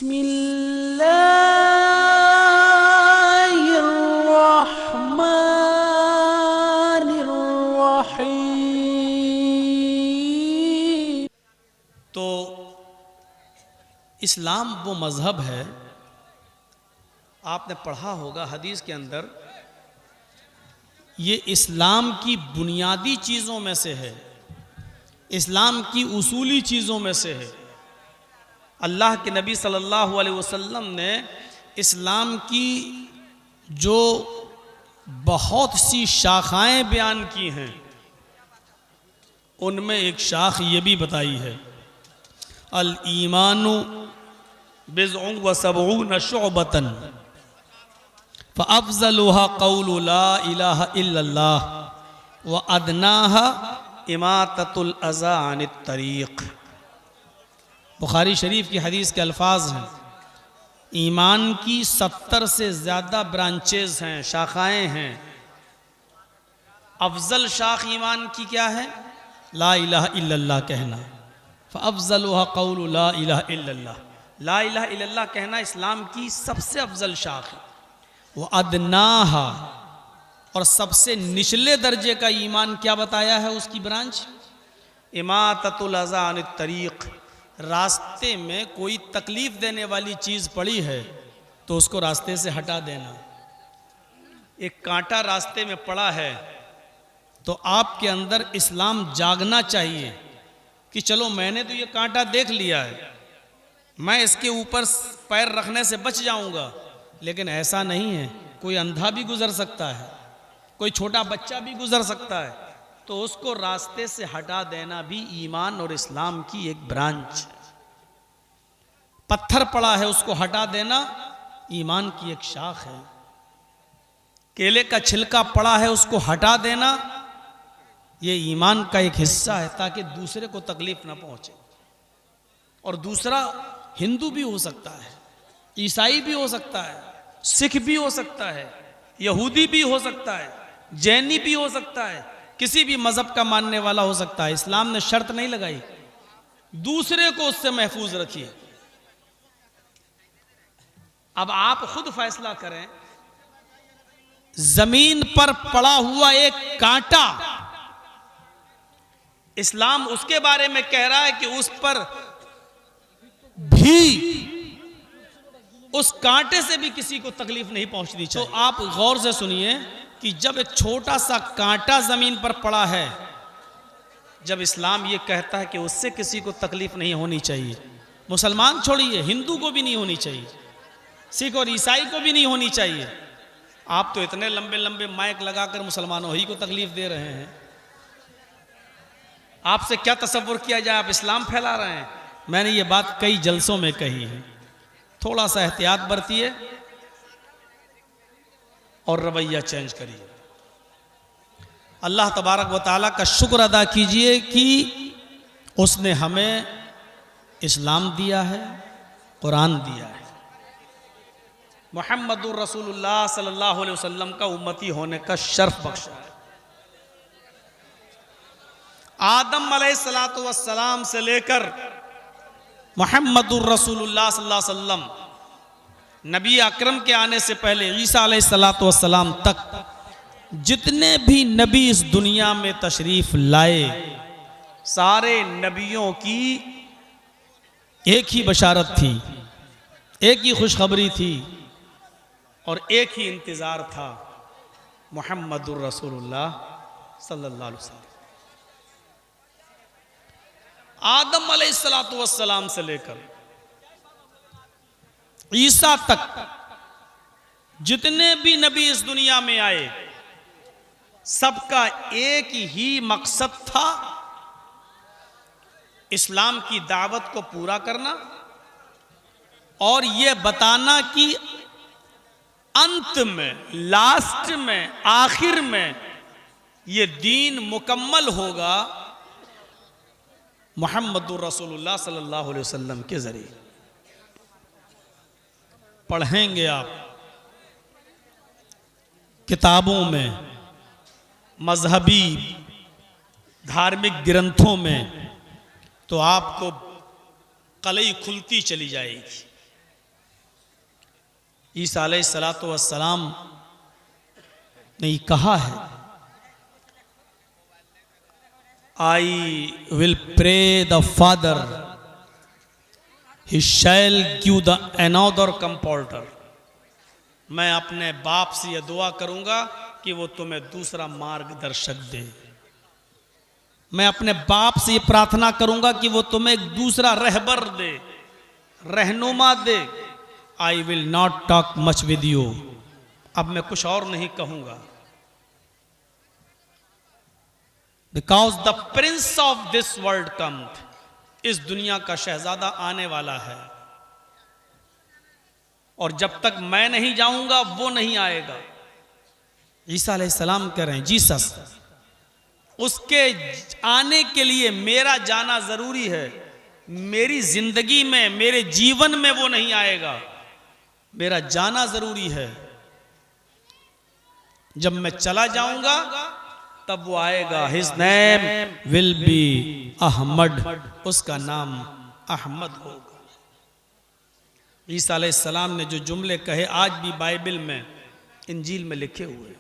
बिस्मिल्लाहिर्रहमानिर्रहीम। तो इस्लाम वो मज़हब है, आपने पढ़ा होगा हदीस के अंदर, ये इस्लाम की बुनियादी चीज़ों में से है, इस्लाम की उसूली चीज़ों में से है। अल्लाह के नबी सल्लल्लाहु अलैहि वसल्लम ने इस्लाम की जो बहुत सी शाखाएं बयान की हैं, उनमें एक शाख ये भी बताई है, अल ईमानु बिज़उन व सबऊन शुअबतन फ़अफ़ज़लुहा क़ौलु ला इलाहा इल्लल्लाह व अदनाहा इमाततुल अज़ा अनित तरीक़। बुखारी शरीफ की हदीस के अल्फाज हैं, ईमान की 70 से ज़्यादा ब्रांचेज हैं, शाखाएं हैं। अफजल शाख ईमान की क्या है? ला इलाहा इल्लल्लाह कहना। फ़अफ़ज़लुहा क़ौलु ला इलाहा इल्लल्लाह, ला इलाहा इल्लल्लाह कहना इस्लाम की सबसे अफजल शाख है। वो अदनाहा, और सबसे निचले दर्जे का ईमान क्या बताया है उसकी ब्रांच? इमाततुल अज़ा अनित तरीक़, रास्ते में कोई तकलीफ देने वाली चीज़ पड़ी है तो उसको रास्ते से हटा देना। एक कांटा रास्ते में पड़ा है तो आपके अंदर इस्लाम जागना चाहिए कि चलो मैंने तो ये कांटा देख लिया है, मैं इसके ऊपर पैर रखने से बच जाऊंगा। लेकिन ऐसा नहीं है, कोई अंधा भी गुजर सकता है, कोई छोटा बच्चा भी गुजर सकता है, तो उसको रास्ते से हटा देना भी ईमान और इस्लाम की एक ब्रांच है। पत्थर पड़ा है उसको हटा देना ईमान की एक शाख है। केले का छिलका पड़ा है उसको हटा देना ये ईमान का एक हिस्सा है, ताकि दूसरे को तकलीफ ना पहुंचे। और दूसरा हिंदू भी हो सकता है, ईसाई भी हो सकता है, सिख भी हो सकता है, यहूदी भी हो सकता है, जैनी भी हो सकता है, किसी भी मजहब का मानने वाला हो सकता है। इस्लाम ने शर्त नहीं लगाई, दूसरे को उससे महफूज रखिए। अब आप खुद फैसला करें, जमीन पर पड़ा हुआ एक कांटा, इस्लाम उसके बारे में कह रहा है कि उस पर भी, उस कांटे से भी किसी को तकलीफ नहीं पहुंचनी चाहिए। तो आप गौर से सुनिए कि जब एक छोटा सा कांटा जमीन पर पड़ा है, जब इस्लाम ये कहता है कि उससे किसी को तकलीफ नहीं होनी चाहिए, मुसलमान छोड़िए हिंदू को भी नहीं होनी चाहिए, सिख और ईसाई को भी नहीं होनी चाहिए, आप तो इतने लंबे लंबे माइक लगाकर मुसलमानों ही को तकलीफ दे रहे हैं। आपसे क्या तसव्वुर किया जाए, आप इस्लाम फैला रहे हैं। मैंने ये बात कई जलसों में कही है, थोड़ा सा एहतियात बरतिए और रवैया चेंज करिए। अल्लाह तबारक व तआला का शुक्र अदा कीजिए कि उसने हमें इस्लाम दिया है, कुरान दिया है, मुहम्मदुर रसूलुल्लाह सल्लल्लाहु अलैहि वसल्लम का उम्मती होने का शर्फ बख्शा है। आदम अलैहिस्सलातु वस्सलाम से लेकर मुहम्मदुर रसूलुल्लाह सल्लल्लाहु अलैहि वसल्लम, नबी अकरम के आने से पहले ईसा अलैहिस्सलातु वस्सलाम तक जितने भी नबी इस दुनिया में तशरीफ लाए, सारे नबियों की एक ही बशारत थी, एक ही खुशखबरी थी और एक ही इंतज़ार था, मुहम्मदुर रसूलुल्लाह सल्लल्लाहु अलैहि वसल्लम। आदम अलैहिस्सलातु वस्सलाम से लेकर ईसा तक जितने भी नबी इस दुनिया में आए, सबका एक ही मकसद था, इस्लाम की दावत को पूरा करना और ये बताना कि अंत में, लास्ट में, आखिर में ये दीन मुकम्मल होगा मुहम्मदुर रसूलुल्लाह सल्लल्लाहु अलैहि वसल्लम के जरिए। पढ़ेंगे आप किताबों में, मजहबी धार्मिक ग्रंथों में, तो आपको कलई खुलती चली जाएगी। ईसा अलैहिस्सलातु वस्सलाम ने कहा है, I will pray the father, he shall give the another comforter. मैं अपने बाप से यह दुआ करूंगा कि वो तुम्हें दूसरा मार्गदर्शक दे। मैं अपने बाप से ये प्रार्थना करूंगा कि वो तुम्हें एक दूसरा रहबर दे, रहनुमा दे। I will not talk much with you. अब मैं कुछ और नहीं कहूंगा, because the prince of this world come. इस दुनिया का शहजादा आने वाला है, और जब तक मैं नहीं जाऊंगा वो नहीं आएगा। ईसा अलैहिस्सलाम कह रहे हैं, जीसस, उसके आने के लिए मेरा जाना जरूरी है। मेरी जिंदगी में, मेरे जीवन में वो नहीं आएगा, मेरा जाना जरूरी है। जब मैं चला जाऊंगा तब वो आएगा। His name will be Ahmad, उसका नाम अहमद होगा। ईसा अलैहिस्सलाम ने जो जुमले कहे आज भी बाइबल में, इंजील में लिखे हुए,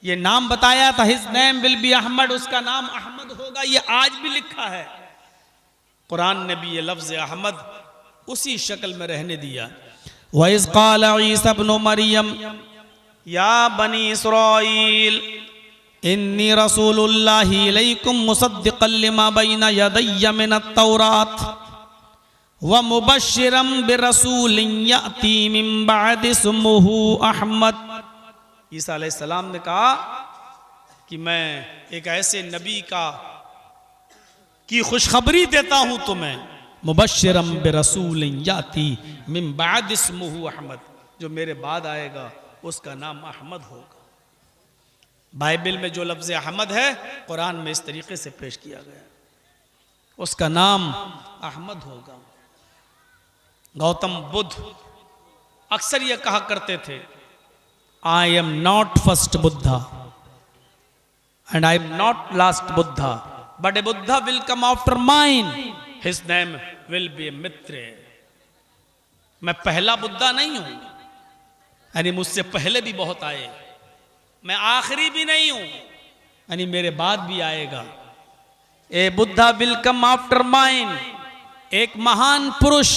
ये नाम बताया था, his name will be Ahmad, उसका नाम अहमद होगा, ये आज भी लिखा है। कुरान ने भी ये लफ्ज अहमद उसी शक्ल में रहने दिया। वइज़ क़ाल ईसा इब्नु मरियम या बनी इस्राईल इन्नी रसूलुल्लाहि इलैकुम मुसद्दिक़न लिमा बैना यदैया मिनत तौरात व मुबश्शिरम बिरसूलिन याती मिन बअदि इस्मुहु अहमद। ईसा अलैहिस्सलाम ने कहा कि मैं एक ऐसे नबी की खुशखबरी देता हूं तुम्हें, मुबश्शिरम बिरसूलिन याती मिन बअदि इस्मुहु अहमद, जो मेरे बाद आएगा उसका नाम अहमद होगा। बाइबल में जो लफ्ज़ अहमद है कुरान में इस तरीके से पेश किया गया, उसका नाम अहमद होगा। गौतम बुद्ध अक्सर यह कहा करते थे, I am not first Buddha and I am not last Buddha, but a Buddha will come after mine, his name will be Mitra. मैं पहला बुद्धा नहीं हूं, यानी मुझसे पहले भी बहुत आए। मैं आखिरी भी नहीं हूं, यानी मेरे बाद भी आएगा। A Buddha will come after mine, एक महान पुरुष,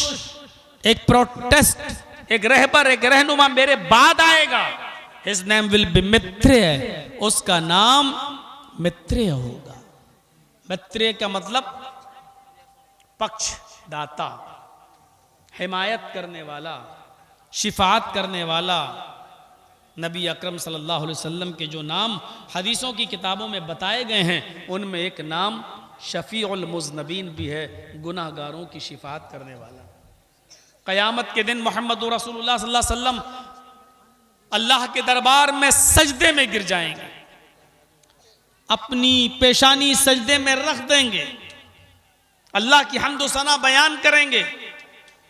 एक प्रोटेस्ट, एक रहबर, एक रहनुमा मेरे बाद आएगा। हिज नेम विल बी मित्रेय, उसका नाम मित्रेय होगा। मित्रेय का मतलब पक्षदाता, हिमायत करने वाला, शिफात करने वाला। नबी अकरम सल्लल्लाहु अलैहि वसल्लम के जो नाम हदीसों की किताबों में बताए गए हैं, उनमें एक नाम शफीउल मुज़नबीन भी है, गुनाहगारों की शिफात करने वाला। क़यामत के दिन मोहम्मद रसूलुल्लाह सल्लल्लाहु अलैहि वसल्लम अल्लाह के दरबार में सजदे में गिर जाएंगे, अपनी पेशानी सजदे में रख देंगे, अल्लाह की हम्द सना बयान करेंगे।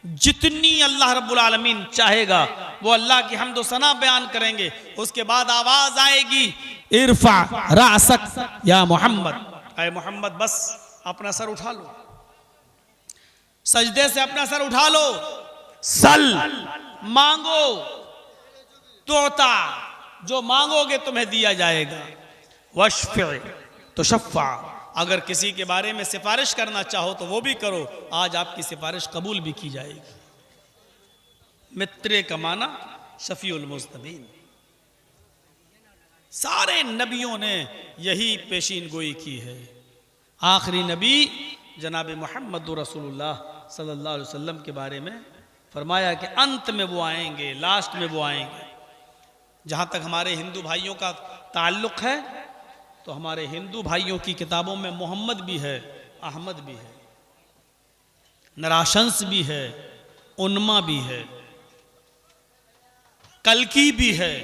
जितनी अल्लाह रब्बुल आलमीन चाहेगा वो अल्लाह की हम्द सना बयान करेंगे। उसके बाद आवाज आएगी, इरफा रासक या मोहम्मद, ऐ मोहम्मद बस अपना सर उठा लो, सजदे से अपना सर उठा लो, सल मांगो, तोता जो मांगोगे तुम्हें दिया जाएगा, वशफ़े तो शफ़ा, अगर किसी के बारे में सिफारिश करना चाहो तो वो भी करो, आज आपकी सिफारिश कबूल भी की जाएगी। मित्रे का माना शफीउल मुज़नबीन। सारे नबियों ने यही पेशीन गोई की है। आखिरी नबी जनाब मोहम्मद रसूलुल्लाह सल्लल्लाहु अलैहि वसल्लम के बारे में फरमाया कि अंत में वो आएंगे, लास्ट में वो आएंगे। जहाँ तक हमारे हिंदू भाइयों का ताल्लुक़ है तो हमारे हिंदू भाइयों की किताबों में मोहम्मद भी है, अहमद भी है, नराशंस भी है, उन्मा भी है, कल्की भी है।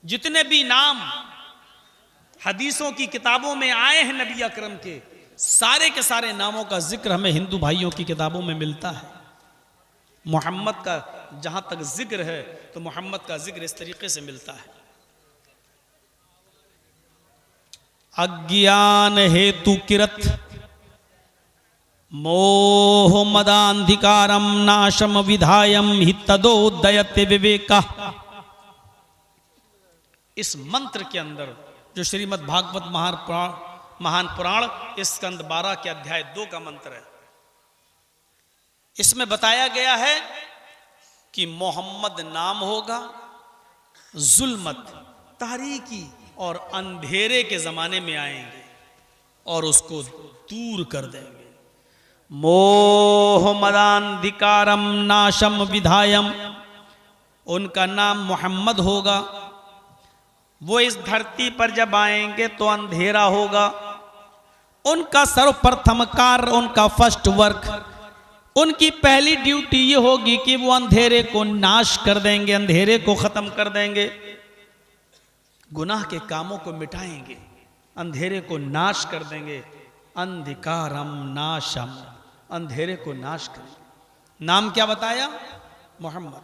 जितने भी नाम हदीसों की किताबों में आए हैं नबी अकरम के सारे नामों का जिक्र हमें हिंदू भाइयों की किताबों में मिलता है। मोहम्मद का जहां तक जिक्र है तो मोहम्मद का जिक्र इस तरीके से मिलता है, अज्ञान हेतु किरत मोह मदांधिकारम नाशम विधायम हि तदोदयते विवेका। इस मंत्र के अंदर जो श्रीमद् भागवत महान पुराण स्कंद 12 के अध्याय 2 का मंत्र है, इसमें बताया गया है कि मोहम्मद नाम होगा, जुल्मत, तारीकी और अंधेरे के जमाने में आएंगे और उसको दूर कर देंगे। मोह मदांधिकारम नाशम विधायम, उनका नाम मोहम्मद होगा। वो इस धरती पर जब आएंगे तो अंधेरा होगा। उनका सर्वप्रथम कार्य, उनका फर्स्ट वर्क, उनकी पहली ड्यूटी ये होगी कि वो अंधेरे को नाश कर देंगे, अंधेरे को खत्म कर देंगे, गुनाह के कामों को मिटाएंगे, अंधेरे को नाश कर देंगे। अंधिकारम नाशम, अंधेरे को नाश करेंगे। नाम क्या बताया? मोहम्मद।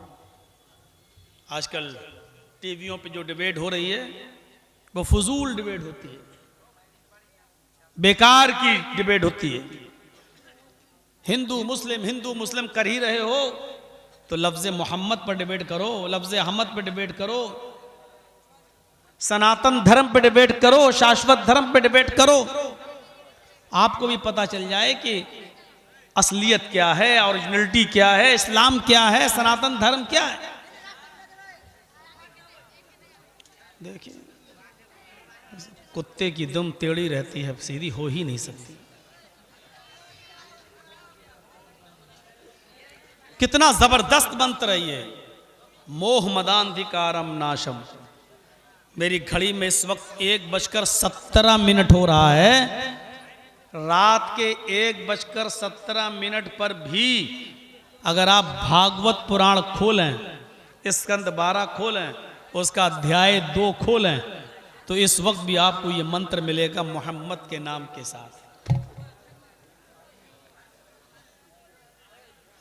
आजकल टीवियों पे जो डिबेट हो रही है वो फजूल डिबेट होती है, बेकार की डिबेट होती है। हिंदू मुस्लिम कर ही रहे हो तो लफ्ज़ मोहम्मद पर डिबेट करो, लफ्ज़ अहमद पर डिबेट करो, सनातन धर्म पर डिबेट करो, शाश्वत धर्म पर डिबेट करो। आपको भी पता चल जाए कि असलियत क्या है, ओरिजिनलिटी क्या है, इस्लाम क्या है, सनातन धर्म क्या है। देखिए, कुत्ते की दुम टेढ़ी रहती है, सीधी हो ही नहीं सकती। कितना जबरदस्त मंत्र है ये, मोह मदांधिकारम नाशम। मेरी घड़ी में इस वक्त 1:17 हो रहा है। रात के 1:17 पर भी अगर आप भागवत पुराण खोलें, स्कंद 12 खोलें, उसका अध्याय 2 खोलें, तो इस वक्त भी आपको ये मंत्र मिलेगा मोहम्मद के नाम के साथ।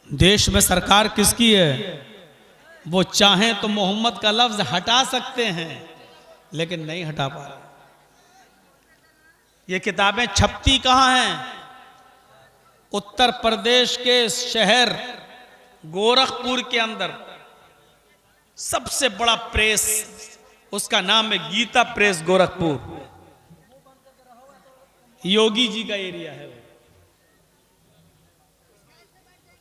देश में सरकार किसकी है? वो चाहें तो मोहम्मद का लफ्ज हटा सकते हैं, लेकिन नहीं हटा पा रहे। ये किताबें छपती कहाँ हैं? उत्तर प्रदेश के शहर गोरखपुर के अंदर सबसे बड़ा प्रेस, उसका नाम है गीता प्रेस गोरखपुर। योगी जी का एरिया है।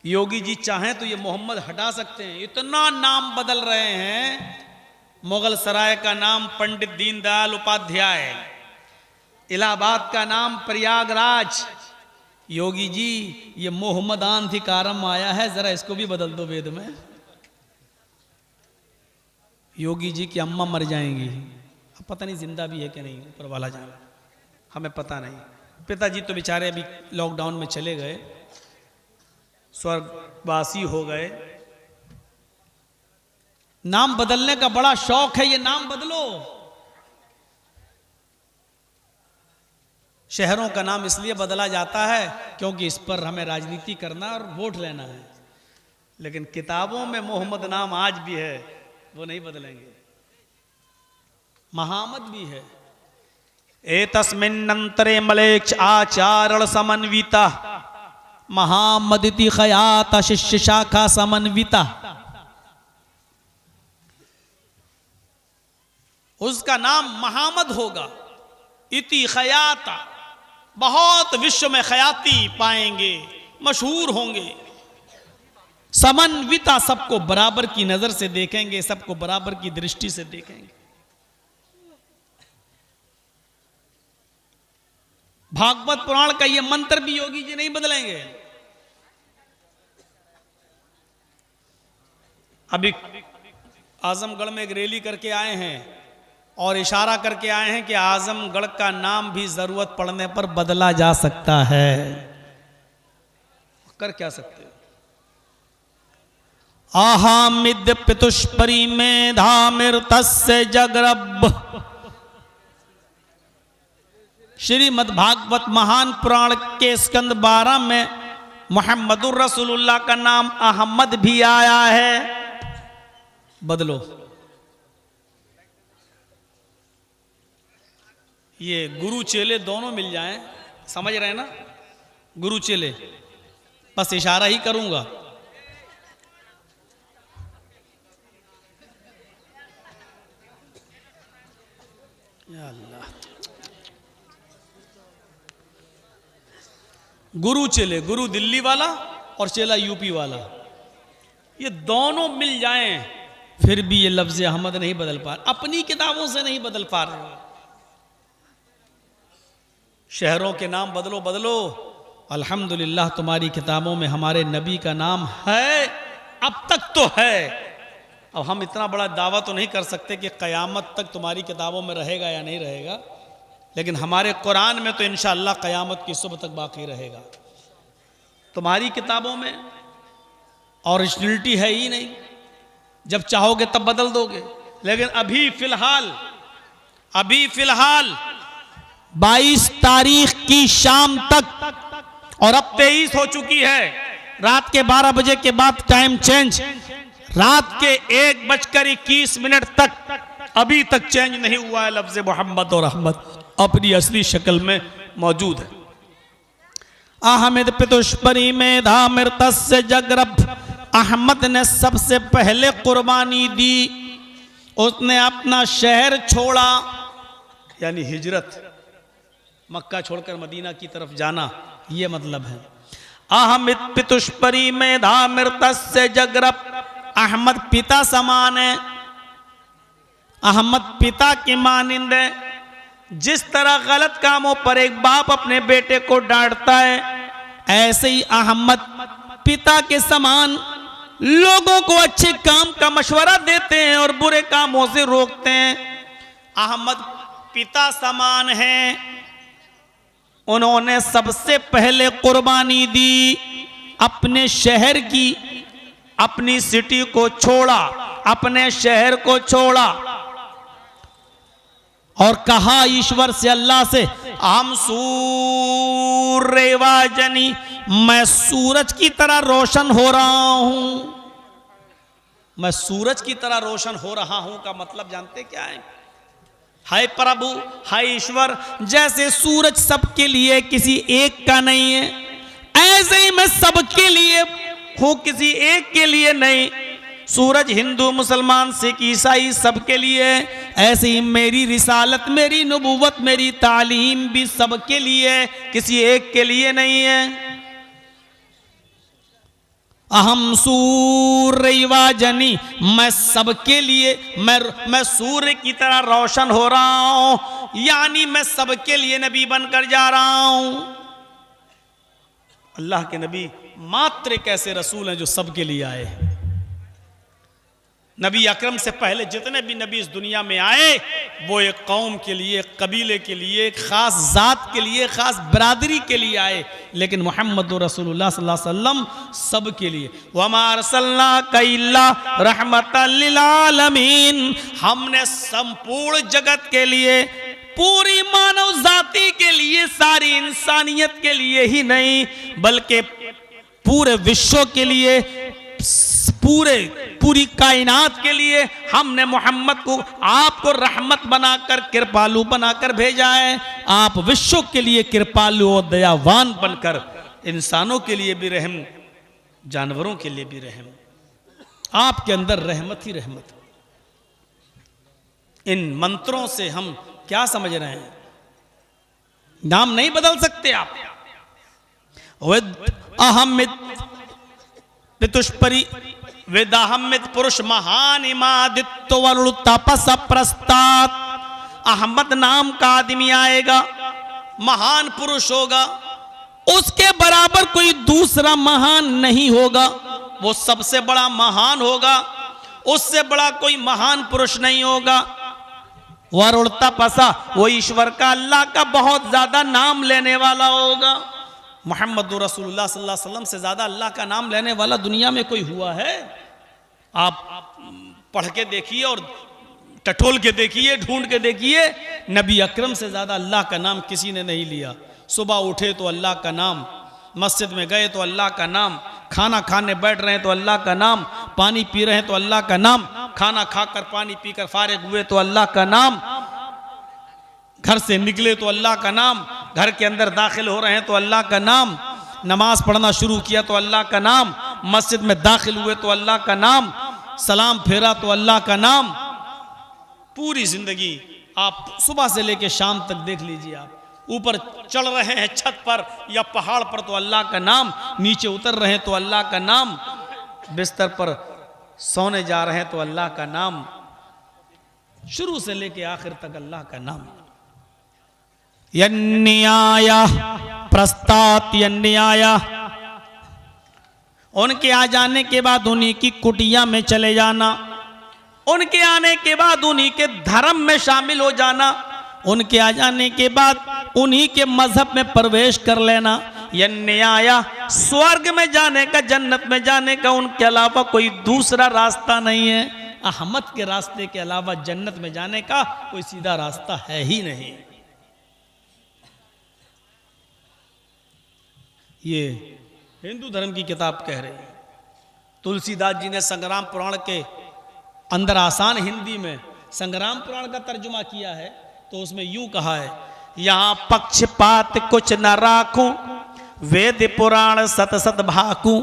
योगी जी चाहें तो ये मोहम्मद हटा सकते हैं। इतना नाम बदल रहे हैं। मुगल सराय का नाम पंडित दीनदयाल उपाध्याय, इलाहाबाद का नाम प्रयागराज। योगी जी ये मोहम्मदांधिकारम आया है, जरा इसको भी बदल दो वेद में। योगी जी की अम्मा मर जाएंगी, अब पता नहीं जिंदा भी है कि नहीं, ऊपर वाला जाने, हमें पता नहीं। पिताजी तो बेचारे अभी लॉकडाउन में चले गए, स्वर्गवासी हो गए। नाम बदलने का बड़ा शौक है, ये नाम बदलो। शहरों का नाम इसलिए बदला जाता है क्योंकि इस पर हमें राजनीति करना और वोट लेना है, लेकिन किताबों में मोहम्मद नाम आज भी है, वो नहीं बदलेंगे। महामद भी है। एतस्मिन्नंतरे मलेक्ष आचारण समन्विता महामदिति खयाता शिष्य शाखा समन्विता। उसका नाम महामद होगा। इति खयाता, बहुत विश्व में खयाती पाएंगे, मशहूर होंगे। समन्विता, सबको बराबर की नजर से देखेंगे, सबको बराबर की दृष्टि से देखेंगे। भागवत पुराण का ये मंत्र भी योगी जी नहीं बदलेंगे। अभी आजमगढ़ में एक रैली करके आए हैं और इशारा करके आए हैं कि आजमगढ़ का नाम भी जरूरत पड़ने पर बदला जा सकता है। कर क्या सकते हो? आहामिद पितुष्परी में धामिर्तस्य जगरब। श्रीमद् भागवत महान पुराण के स्कंद 12 में मुहम्मदुर रसूलुल्लाह का नाम अहमद भी आया है। बदलो। ये गुरु चेले दोनों मिल जाएं, समझ रहे हैं ना? गुरु चेले बस इशारा ही करूंगा। या अल्लाह, गुरु चेले, गुरु दिल्ली वाला और चेला यूपी वाला, ये दोनों मिल जाएं फिर भी ये लफ्ज़ अहमद नहीं बदल पा रहे, अपनी किताबों से नहीं बदल पा रहे। शहरों के नाम बदलो बदलो, अल्हम्दुलिल्लाह तुम्हारी किताबों में हमारे नबी का नाम है, अब तक तो है। अब हम इतना बड़ा दावा तो नहीं कर सकते कि क़यामत तक तुम्हारी किताबों में रहेगा या नहीं रहेगा, लेकिन हमारे कुरान में तो इंशाअल्लाह क़यामत की सुबह तक बाकी रहेगा। तुम्हारी किताबों में ओरिजिनलिटी है ही नहीं, जब चाहोगे तब बदल दोगे। लेकिन अभी फिलहाल 22 तारीख की शाम तक, और अब 23 हो चुकी है, रात के 12 बजे के बाद टाइम चेंज, रात के 1:21 तक अभी तक चेंज नहीं हुआ है। लफ्ज़ मोहम्मद और अहमद अपनी असली शक्ल में मौजूद है। अहमद पितुष्परी में धामिरतस से जगरब, अहमद ने सबसे पहले कुर्बानी दी, उसने अपना शहर छोड़ा, यानी हिजरत, मक्का छोड़कर मदीना की तरफ जाना, ये मतलब है। अहमद पितुष्परी में धामिरतस से जगरब, अहमद पिता समान है, अहमद पिता की मानिंद है। जिस तरह गलत कामों पर एक बाप अपने बेटे को डांटता है, ऐसे ही अहमद पिता के समान लोगों को अच्छे काम का मशवरा देते हैं और बुरे कामों से रोकते हैं। अहमद पिता समान हैं, उन्होंने सबसे पहले कुर्बानी दी, अपने शहर की, अपनी सिटी को छोड़ा, अपने शहर को छोड़ा और कहा ईश्वर से, अल्लाह से, हम सूर्य वाजनी, मैं सूरज की तरह रोशन हो रहा हूं। मैं सूरज की तरह रोशन हो रहा हूं का मतलब जानते क्या है? हाय प्रभु, हाय ईश्वर, जैसे सूरज सबके लिए किसी एक का नहीं है, ऐसे ही मैं सबके लिए हूं, किसी एक के लिए नहीं। सूरज हिंदू, मुसलमान, सिख, ईसाई सबके लिए, ऐसे ही मेरी रिसालत, मेरी नबूवत, मेरी तालीम भी सबके लिए, किसी एक के लिए नहीं है। अहम सूर्य वाजनी, मैं सबके लिए, मैं सूर्य की तरह रोशन हो रहा हूं, यानी मैं सबके लिए नबी बनकर जा रहा हूं। अल्लाह के नबी मात्र एक ऐसे रसूल हैं जो सबके लिए आए। नबी अकरम से पहले जितने भी नबी इस दुनिया में आए, वो एक कौम के लिए, एक कबीले के लिए, एक खास जात के लिए, खास बरादरी के लिए आए, लेकिन मोहम्मद रसूलुल्लाह सल्लल्लाहु अलैहि वसल्लम सब के लिए। वमा अरसलनाका इल्ला रहमतल लिल आलमीन, हमने संपूर्ण जगत के लिए, पूरी मानव जाति के लिए, सारी इंसानियत के लिए ही नहीं, बल्कि पूरे विश्व के लिए, पूरी कायनात के लिए हमने मोहम्मद को, आपको रहमत बनाकर, कृपालु बनाकर भेजा है। आप विश्व के लिए कृपालु और दयावान बनकर, इंसानों के लिए भी रहम, जानवरों के लिए भी रहम, आपके अंदर रहमत ही रहमत। इन मंत्रों से हम क्या समझ रहे हैं? नाम नहीं बदल सकते आप। अहमिद पितुष्परी वेदाहमिद पुरुष महान इमादित्व वरुण तपस प्रस्तात, अहमद नाम का आदमी आएगा, महान पुरुष होगा, उसके बराबर कोई दूसरा महान नहीं होगा, वो सबसे बड़ा महान होगा, उससे बड़ा कोई महान पुरुष नहीं होगा। वरुण तपसा, वो ईश्वर का, अल्लाह का बहुत ज्यादा नाम लेने वाला होगा। मोहम्मद रसूलुल्लाह सल्लल्लाहु अलैहि वसल्लम से ज्यादा अल्लाह का नाम लेने वाला दुनिया में कोई हुआ है? आप पढ़ के देखिए और टटोल के देखिए, ढूंढ के देखिए, नबी अकरम से ज्यादा अल्लाह का नाम किसी ने नहीं लिया। सुबह उठे तो अल्लाह का नाम, मस्जिद में गए तो अल्लाह का नाम, खाना खाने बैठ रहे हैं तो अल्लाह का नाम, पानी पी रहे हैं तो अल्लाह का नाम, खाना खाकर पानी पीकर फारिग हुए तो अल्लाह का नाम, घर से निकले तो अल्लाह का नाम, घर के अंदर दाखिल हो रहे हैं तो अल्लाह का नाम, नमाज पढ़ना शुरू किया तो अल्लाह का नाम, मस्जिद में दाखिल हुए तो अल्लाह का नाम, सलाम फेरा तो अल्लाह का नाम। पूरी जिंदगी आप सुबह से लेकर शाम तक देख लीजिए, आप ऊपर चढ़ रहे हैं छत पर या पहाड़ पर तो अल्लाह का नाम, नीचे उतर रहे हैं तो अल्लाह का नाम, बिस्तर पर सोने जा रहे हैं तो अल्लाह का नाम, शुरू से लेकर आखिर तक अल्लाह का नाम। यन्नियाय प्रस्तात यन्नियाय, उनके आ जाने के बाद उन्हीं की कुटिया में चले जाना, उनके आने के बाद उन्हीं के धर्म में शामिल हो जाना, उनके आ जाने के बाद उन्हीं के मजहब में प्रवेश कर लेना। यन्नियाय, स्वर्ग में जाने का, जन्नत में जाने का उनके अलावा कोई दूसरा रास्ता नहीं है। अहमद के रास्ते के अलावा जन्नत में जाने का कोई सीधा रास्ता है ही नहीं। ये हिंदू धर्म की किताब कह रही है। तुलसीदास जी ने संग्राम पुराण के अंदर आसान हिंदी में संग्राम पुराण का तर्जुमा किया है, तो उसमें यूं कहा है, यहां पक्षपात कुछ न राखूं, वेद पुराण सत सत भाकूं,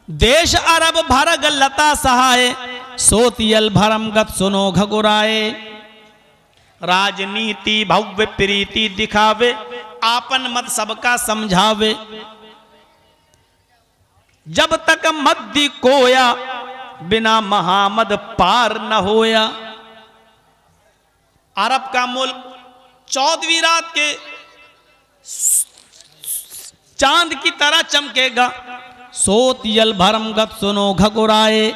देश अरब भरग लता सहाय, सोतियल भरम गत सुनो घगुराए, राजनीति भव्य प्रीति दिखावे, आपन मत सबका समझावे, जब तक मद्दी कोया, बिना महामद पार न होया। अरब का मुल्क 14वीं रात के चांद की तरह चमकेगा, सोतियल भरम गत सुनो घगुराए।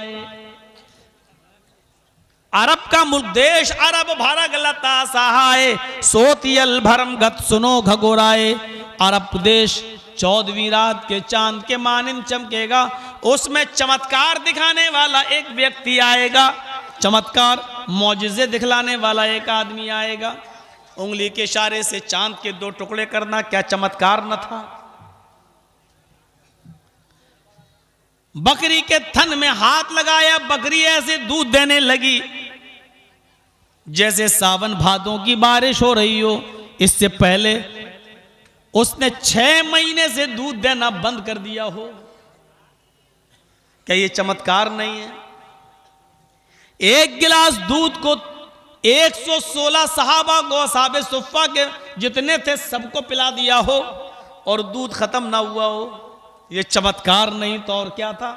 अरब का मुल्क, देश अरब भरग लता सहाय, सोतियल भरम गत सुनो घगुराए। अरब देश 14वीं रात के चांद के मानिंद चमकेगा, उसमें चमत्कार दिखाने वाला एक व्यक्ति आएगा, चमत्कार मौजिज़े दिखलाने वाला एक आदमी आएगा। उंगली के इशारे से चांद के 2 टुकड़े करना क्या चमत्कार न था? बकरी के थन में हाथ लगाया, बकरी ऐसे दूध देने लगी जैसे सावन भादों की बारिश हो रही हो। इससे पहले उसने 6 महीने से दूध देना बंद कर दिया हो। क्या ये चमत्कार नहीं है? एक गिलास दूध को 116 सहाबा को, साहबे सुफ़ा के जितने थे सबको पिला दिया हो और दूध खत्म ना हुआ हो। ये चमत्कार नहीं तो और क्या था?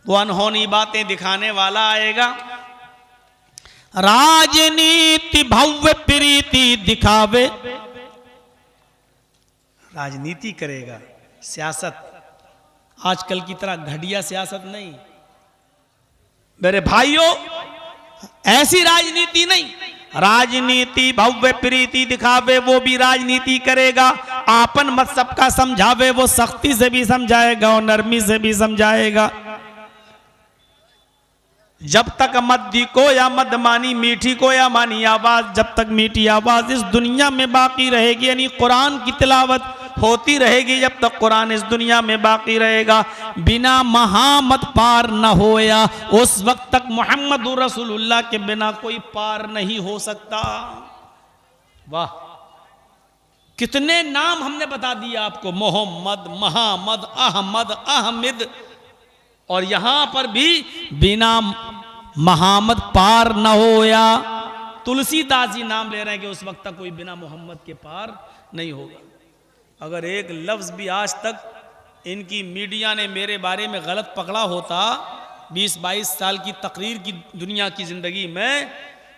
वो अनहोनी बातें दिखाने वाला आएगा। राजनीति भव्य प्रीति दिखावे, राजनीति करेगा, सियासत आजकल की तरह घटिया सियासत नहीं मेरे भाइयों, ऐसी राजनीति नहीं। राजनीति भव्य प्रीति दिखावे, वो भी राजनीति करेगा, आपन मत सबका समझावे, वो सख्ती से भी समझाएगा और नरमी से भी समझाएगा। जब तक मद्दी को या मदमानी, मीठी को या मानी आवाज, जब तक मीठी आवाज इस दुनिया में बाकी रहेगी, यानी कुरान की तिलावत होती रहेगी, जब तक कुरान इस दुनिया में बाकी रहेगा, बिना महामद पार न होया, उस वक्त तक मोहम्मद रसूलुल्लाह के बिना कोई पार नहीं हो सकता। वाह, कितने नाम हमने बता दिए आपको, मोहम्मद, महामद, अहमद, अहमद, और यहां पर भी बिना महामद पार न होया। तुलसीदास जी नाम ले रहे हैं कि उस वक्त तक कोई बिना मोहम्मद के पार नहीं होगा। अगर एक लफ्ज़ भी आज तक इनकी मीडिया ने मेरे बारे में गलत पकड़ा होता 20-22 साल की तकरीर की दुनिया की ज़िंदगी में,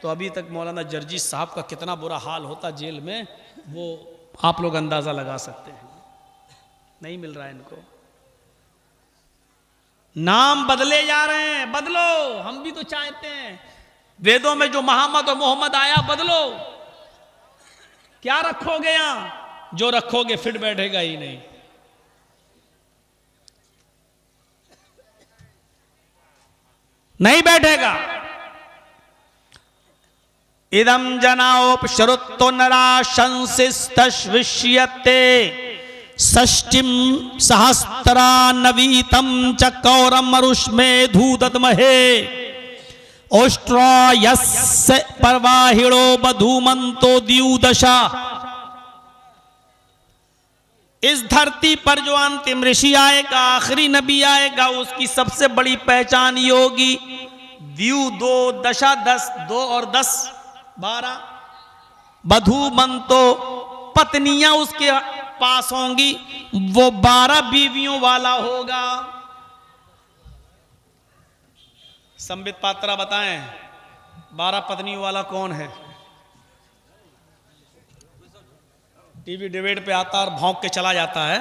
तो अभी तक मौलाना जर्जी साहब का कितना बुरा हाल होता जेल में, वो आप लोग अंदाज़ा लगा सकते हैं। नहीं मिल रहा है इनको, नाम बदले जा रहे हैं। बदलो, हम भी तो चाहते हैं। वेदों में जो मोहम्मद और मोहम्मद आया, बदलो। क्या रखोगे यहां? जो रखोगे फिट बैठेगा ही नहीं। नहीं बैठेगा। इदम जनाओपशरुत्तो नरा शंसिस्तश्विष्यते षष्टिम सहस्त्रा नवीतम च कौरम मरुष्मे धूदत्महे ओष्ट्रायस्य परवाहिणो बधूमंतो द्युदशा। इस धरती पर जो अंतिम ऋषि आएगा, आखिरी नबी आएगा, उसकी सबसे बड़ी पहचान ये होगी, द्यू 2 दशा 10, 2 और 10 12, बधू मंतो, पत्नियां उसके पास होंगी, वो 12 बीवियों वाला होगा। संबित पात्रा बताएं 12 पत्नियों वाला कौन है? टीवी डिबेट पे आता और भौंक के चला जाता है।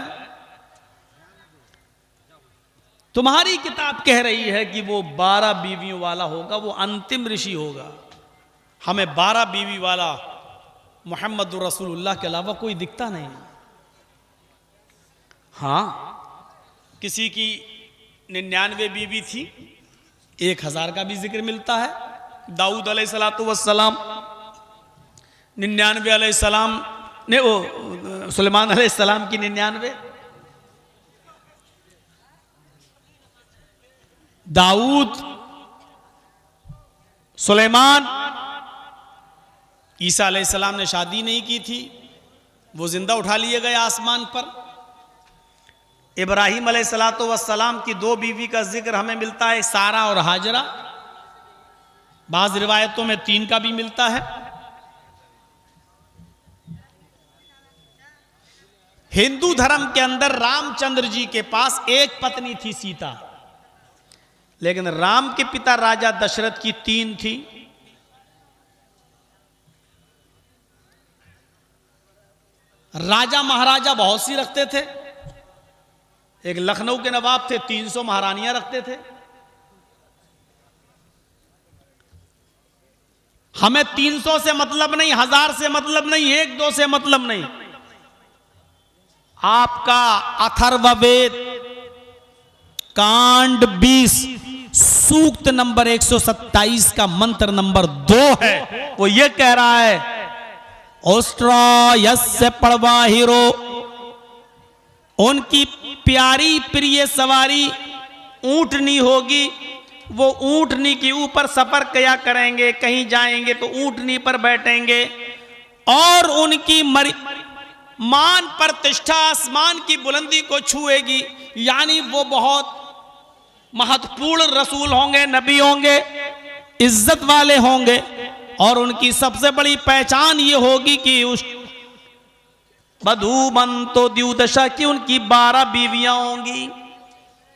तुम्हारी किताब कह रही है कि वो 12 बीवियों वाला होगा, वो अंतिम ऋषि होगा। हमें 12 बीवी वाला मोहम्मद रसूलुल्लाह के अलावा कोई दिखता नहीं। हाँ, किसी की 99 बीवी थी, 1000 का भी जिक्र मिलता है। दाऊद अलैहिस्सलातु वस्सलाम 99 अलैहिस्सलाम ने, वो सुलेमान अलैहिस्सलाम की 99, दाऊद, सुलेमान, ईसा अलैहिस्सलाम ने शादी नहीं की थी, वो जिंदा उठा लिए गए आसमान पर। इब्राहीम अलैहिस्सलातु वस्सलाम की 2 बीवी का जिक्र हमें मिलता है, सारा और हाजरा। बाज़ रिवायतों में 3 का भी मिलता है। हिंदू धर्म के अंदर रामचंद्र जी के पास एक पत्नी थी, सीता, लेकिन राम के पिता राजा दशरथ की 3 थी। राजा महाराजा बहुत सी रखते थे। एक लखनऊ के नवाब थे, 300 महारानियां रखते थे। हमें 300 से मतलब नहीं, 1000 से मतलब नहीं, 1-2 से मतलब नहीं। आपका अथर्ववेद कांड 20 सूक्त नंबर 127 का मंत्र नंबर 2 है। वो ये कह रहा है, ओस्ट्रा यस्य पड़वाहिरो, उनकी प्यारी प्रिय सवारी ऊंटनी होगी। वो ऊंटनी के ऊपर सफर किया करेंगे, कहीं जाएंगे तो ऊंटनी पर बैठेंगे, और उनकी मान प्रतिष्ठा आसमान की बुलंदी को छुएगी। यानी वो बहुत महत्वपूर्ण रसूल होंगे, नबी होंगे, इज्जत वाले होंगे, और उनकी सबसे बड़ी पहचान ये होगी कि उस बधू मंतो द्युदशा की उनकी 12 बीवियां होंगी।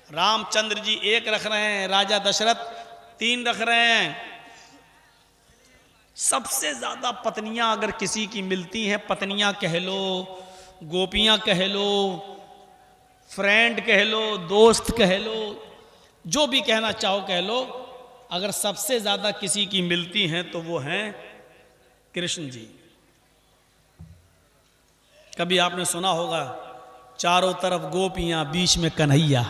रामचंद्र जी 1 रख रहे हैं, राजा दशरथ 3 रख रहे हैं। सबसे ज्यादा पत्नियां अगर किसी की मिलती हैं, पत्नियां कह लो, गोपियां कह लो, फ्रेंड कह लो, दोस्त कह लो, जो भी कहना चाहो कह लो, अगर सबसे ज्यादा किसी की मिलती हैं तो वो हैं कृष्ण जी। कभी आपने सुना होगा, चारों तरफ गोपियां, बीच में कन्हैया।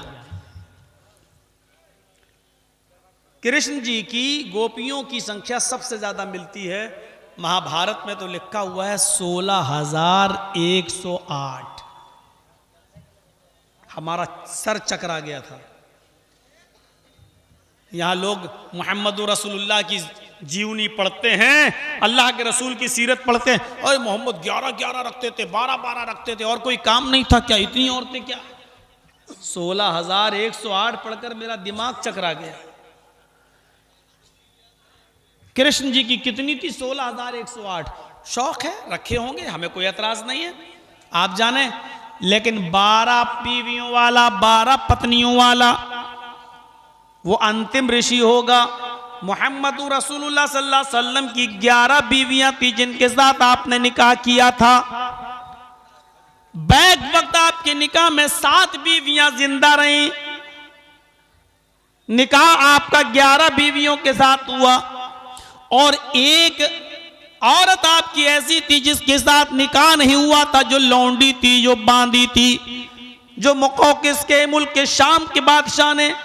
कृष्ण जी की गोपियों की संख्या सबसे ज्यादा मिलती है। महाभारत में तो लिखा हुआ है 16,108। हमारा सर चकरा गया था। यहां लोग मोहम्मद रसूलुल्लाह की जीवनी पढ़ते हैं, अल्लाह के रसूल की सीरत पढ़ते हैं, और मोहम्मद 11-11 रखते थे, 12-12 रखते थे, और कोई काम नहीं था क्या? इतनी औरतें क्या? 16,108 पढ़कर मेरा दिमाग चकरा गया। कृष्ण जी की कितनी थी? 16,108। शौक है, रखे होंगे, हमें कोई एतराज नहीं है, आप जाने। लेकिन 12 बीवियों वाला, 12 पत्नियों वाला वो अंतिम ऋषि होगा। मोहम्मद रसूलुल्लाह सल्लल्लाहु अलैहि वसल्लम की 11 बीवियां थी जिनके साथ आपने निकाह किया था। बैक वक्त आपके निकाह में 7 बीवियां जिंदा रहीं। निकाह आपका 11 बीवियों के साथ हुआ, और एक औरत आपकी ऐसी थी जिसके साथ निकाह नहीं हुआ था, जो लौंडी थी, जो बांदी थी, जो मुकौकिस के मुल्क के शाम के बादशाह ने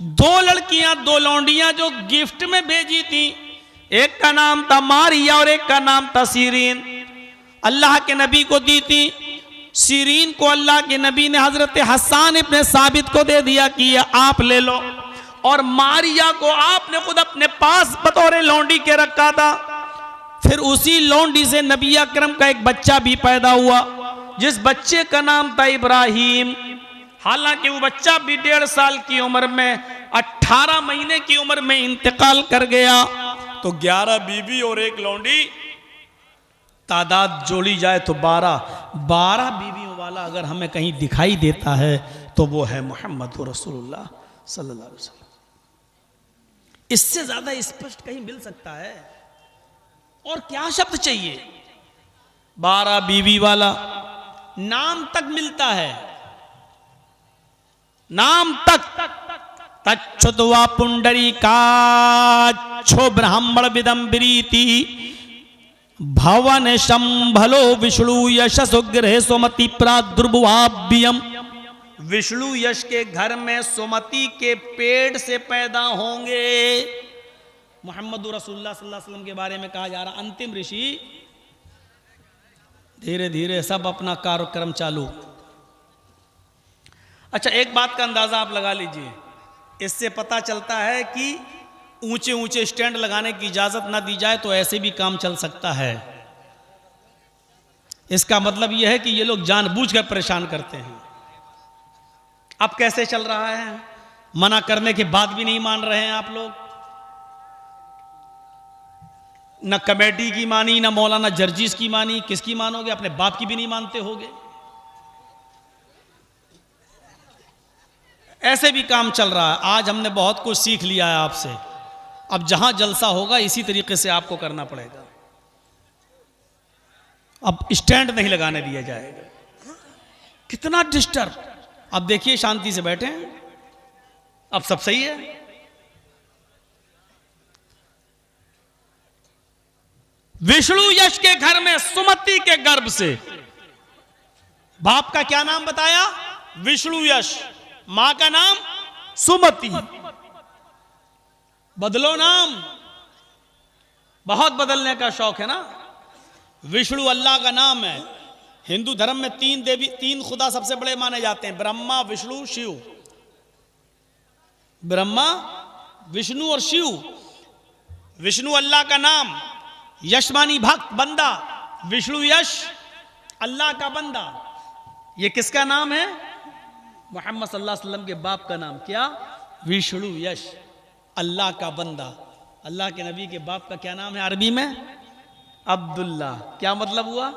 2 लड़कियां, 2 लौंडियां जो गिफ्ट में भेजी थी। एक का नाम था मारिया और एक का नाम था सीरीन। अल्लाह के नबी को दी थी। सीरीन को अल्लाह के नबी ने हजरत हसन इब्ने साबित को दे दिया कि आप ले लो, और मारिया को आपने खुद अपने पास बतौर लौंडी के रखा था। फिर उसी लौंडी से नबी अकरम का एक बच्चा भी पैदा हुआ, जिस बच्चे का नाम था इब्राहिम, हालांकि वो बच्चा भी 1.5 साल की उम्र में, 18 महीने की उम्र में इंतकाल कर गया। तो 11 बीबी और 1 लौंडी, तादाद जोड़ी जाए तो 12 बीवियों वाला अगर हमें कहीं दिखाई देता है तो वो है मोहम्मद रसूलुल्लाह सल्लल्लाहु अलैहि वसल्लम। इससे ज्यादा स्पष्ट कहीं मिल सकता है? और क्या शब्द चाहिए? 12 बीवी वाला, नाम तक मिलता है, नाम तक। तच्छुत्वा पुंडरीकाक्षो ब्राह्मण विदंबरीति भवन शंभलो विष्णु यश सुग्रह सुमति प्रादुर्भुवाभ्यम। विष्णु यश के घर में सुमति के पेड़ से पैदा होंगे। मोहम्मद रसूलुल्लाह सल्लल्लाहु अलैहि वसल्लम के बारे में कहा जा रहा, अंतिम ऋषि। धीरे धीरे सब अपना कार्यक्रम चालू। अच्छा, एक बात का अंदाजा आप लगा लीजिए, इससे पता चलता है कि ऊंचे ऊंचे स्टैंड लगाने की इजाजत ना दी जाए तो ऐसे भी काम चल सकता है। इसका मतलब यह है कि ये लोग जानबूझकर परेशान करते हैं। अब कैसे चल रहा है? मना करने के बाद भी नहीं मान रहे हैं आप लोग। न कमेटी की मानी, न मौलाना जर्जीस की मानी, किसकी मानोगे? अपने बाप की भी नहीं मानते होगे। ऐसे भी काम चल रहा है। आज हमने बहुत कुछ सीख लिया है आपसे। अब जहां जलसा होगा इसी तरीके से आपको करना पड़ेगा। अब स्टैंड नहीं लगाने दिया जाएगा। कितना डिस्टर्ब। अब देखिए, शांति से बैठे हैं, अब सब सही है। विष्णु यश के घर में सुमति के गर्भ से, बाप का क्या नाम बताया? विष्णु यश। मां का नाम सुमति। बदलो नाम। बहुत बदलने का शौक है ना। विष्णु अल्लाह का नाम है। हिंदू धर्म में 3 देवी, 3 खुदा सबसे बड़े माने जाते हैं, ब्रह्मा, विष्णु, शिव। ब्रह्मा, विष्णु और शिव। विष्णु अल्लाह का नाम, यशमानी भक्त, बंदा। विष्णु यश, अल्लाह का बंदा। ये किसका नाम है? मोहम्मद सल्लल्लाहु अलैहि वसल्लम के बाप का नाम। क्या? विष्णु यश, अल्लाह का बंदा। अल्लाह के नबी के बाप का क्या नाम है अरबी में? अब्दुल्ला। क्या मतलब हुआ?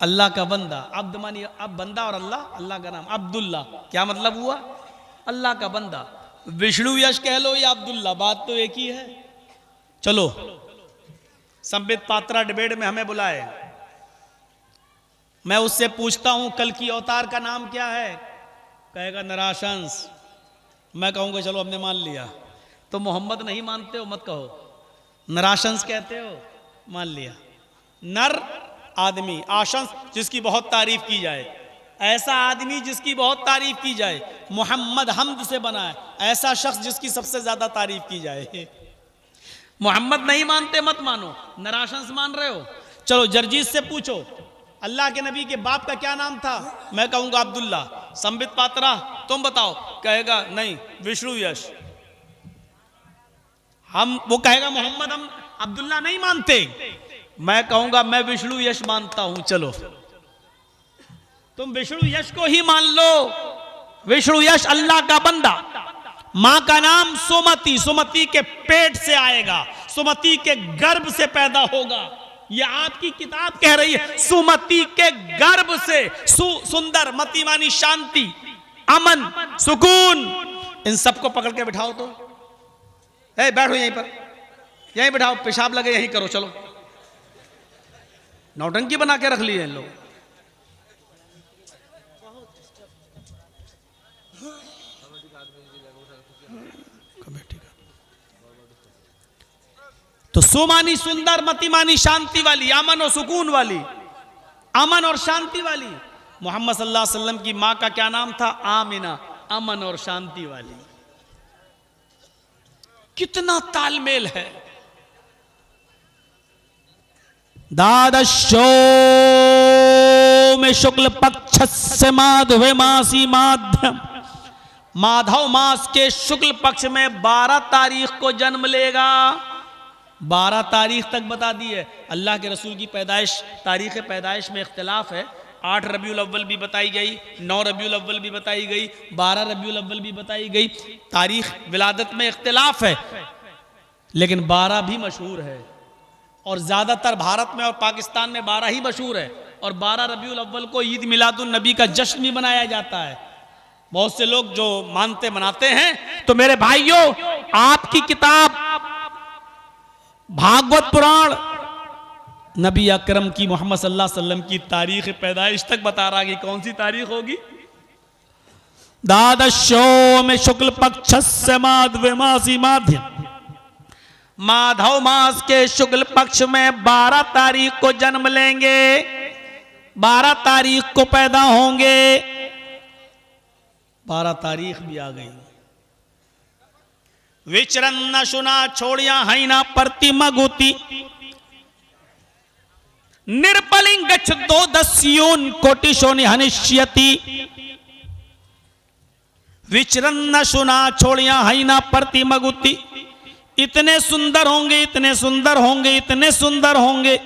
अल्लाह का बंदा। अब्द मानी अब बंदा, और अल्लाह, अल्लाह का नाम अब्दुल्ला। क्या मतलब हुआ? अल्लाह का बंदा। विष्णु यश कह लो या अब्दुल्ला, बात तो एक ही है। चलो, संबित पात्रा डिबेट में हमें बुलाए, मैं उससे पूछता हूं कल की अवतार का नाम क्या है? कहेगा नराशंस। मैं कहूंगा चलो हमने मान लिया। तो मोहम्मद नहीं मानते हो, मत कहो, नराशंस कहते हो, मान लिया। नर आदमी, आशंस जिसकी बहुत तारीफ की जाए, ऐसा आदमी जिसकी बहुत तारीफ की जाए। मोहम्मद हमद से बना है, ऐसा शख्स जिसकी सबसे ज्यादा तारीफ की जाए। मोहम्मद नहीं मानते, मत मानो। नराशंस मान रहे हो, चलो जर्जीस से पूछो अल्लाह के नबी के बाप का क्या नाम था? मैं कहूंगा अब्दुल्ला। संबित पात्रा तुम बताओ, कहेगा नहीं, विष्णु यश। वो कहेगा मोहम्मद, हम अब्दुल्ला नहीं मानते। मैं कहूंगा मैं विष्णु यश मानता हूं। चलो, तुम विष्णु यश को ही मान लो। विष्णु यश अल्लाह का बंदा। मां का नाम सुमति, सुमति के पेट से आएगा, सुमति के गर्भ से पैदा होगा। ये आपकी किताब कह रही है, सुमति के गर्भ से। सुंदर, मति मानी शांति, अमन, सुकून। इन सबको पकड़ के बिठाओ तो, बैठो यहीं पर, यहीं बिठाओ, पेशाब लगे यहीं करो। चलो, नौटंकी बना के रख लिए इन लोग। तो सुमानी सुंदर, मति मानी शांति वाली, अमन और सुकून वाली, अमन और शांति वाली। मोहम्मद सल्लल्लाहु अलैहि वसल्लम की मां का क्या नाम था? आमिना, अमन और शांति वाली। कितना तालमेल है। द्वादशो में शुक्ल पक्ष से माधव मासी माध्यम, माधव मास के शुक्ल पक्ष में 12 तारीख को जन्म लेगा। 12 तारीख तक बता दी है। अल्लाह के रसूल की पैदाइश, तारीख पैदाइश में इख्तिलाफ है, 8 रबीउल अव्वल भी बताई गई, 9 रबीउल अव्वल भी बताई गई, 12 रबीउल अव्वल भी बताई गई। तारीख विलादत में इख्तिलाफ है, लेकिन 12 भी मशहूर है और ज़्यादातर भारत में और पाकिस्तान में 12 ही मशहूर है। और 12 रबीउल अव्वल को ईद मिलादुन नबी का जश्न भी मनाया जाता है। बहुत से लोग जो मानते मनाते हैं। तो मेरे भाइयों, आपकी किताब भागवत पुराण नबी अकरम की मोहम्मद सल्लल्लाहु अलैहि वसल्लम की तारीख पैदाइश तक बता रहा कि कौन सी तारीख होगी। द्वादशो में शुक्ल पक्ष से माधव मासी माध्य, माधव मास के शुक्ल पक्ष में 12 तारीख को जन्म लेंगे, 12 तारीख को पैदा होंगे। 12 तारीख भी आ गई। विचरन न सुना छोड़िया है ना प्रतिमा गुती, निर्बलिंग गच्छ 2 दस्यून कोटिशोनि हनिष्यति। विचरन न सुना छोड़िया है ना प्रतिमा गुती, इतने सुंदर होंगे, इतने सुंदर होंगे, इतने सुंदर होंगे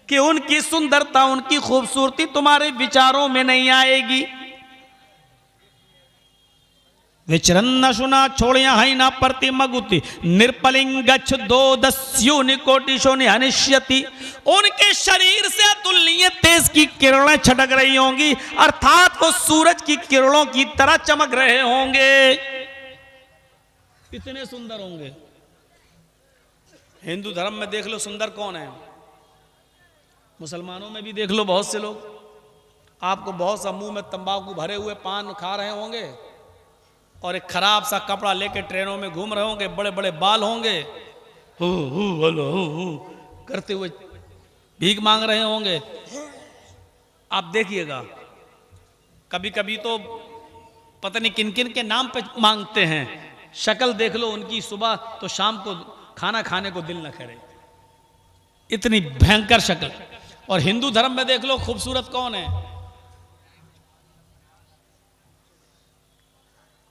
कि उनकी सुंदरता, उनकी खूबसूरती तुम्हारे विचारों में नहीं आएगी। विचरन्न सुना छोड़िया है ना प्रतिमा गुती, निर्पलिंग गच्छ 2 दस्यूनि कोटिशोनि हनिष्यति। उनके शरीर से अतुलनीय तेज की किरणें छटक रही होंगी, अर्थात वो सूरज की किरणों की तरह चमक रहे होंगे। इतने सुंदर होंगे। हिंदू धर्म में देख लो सुंदर कौन है, मुसलमानों में भी देख लो बहुत से लोग, आपको बहुत सा मुंह में तंबाकू भरे हुए पान खा रहे होंगे और एक खराब सा कपड़ा लेके ट्रेनों में घूम रहे होंगे, बड़े बड़े बाल होंगे, हु हलो हु करते हुए भीख मांग रहे होंगे। आप देखिएगा, कभी कभी तो पता नहीं किन किन के नाम पे मांगते हैं। शक्ल देख लो उनकी, सुबह तो शाम को खाना खाने को दिल न करे, इतनी भयंकर शक्ल। और हिंदू धर्म में देख लो खूबसूरत कौन है,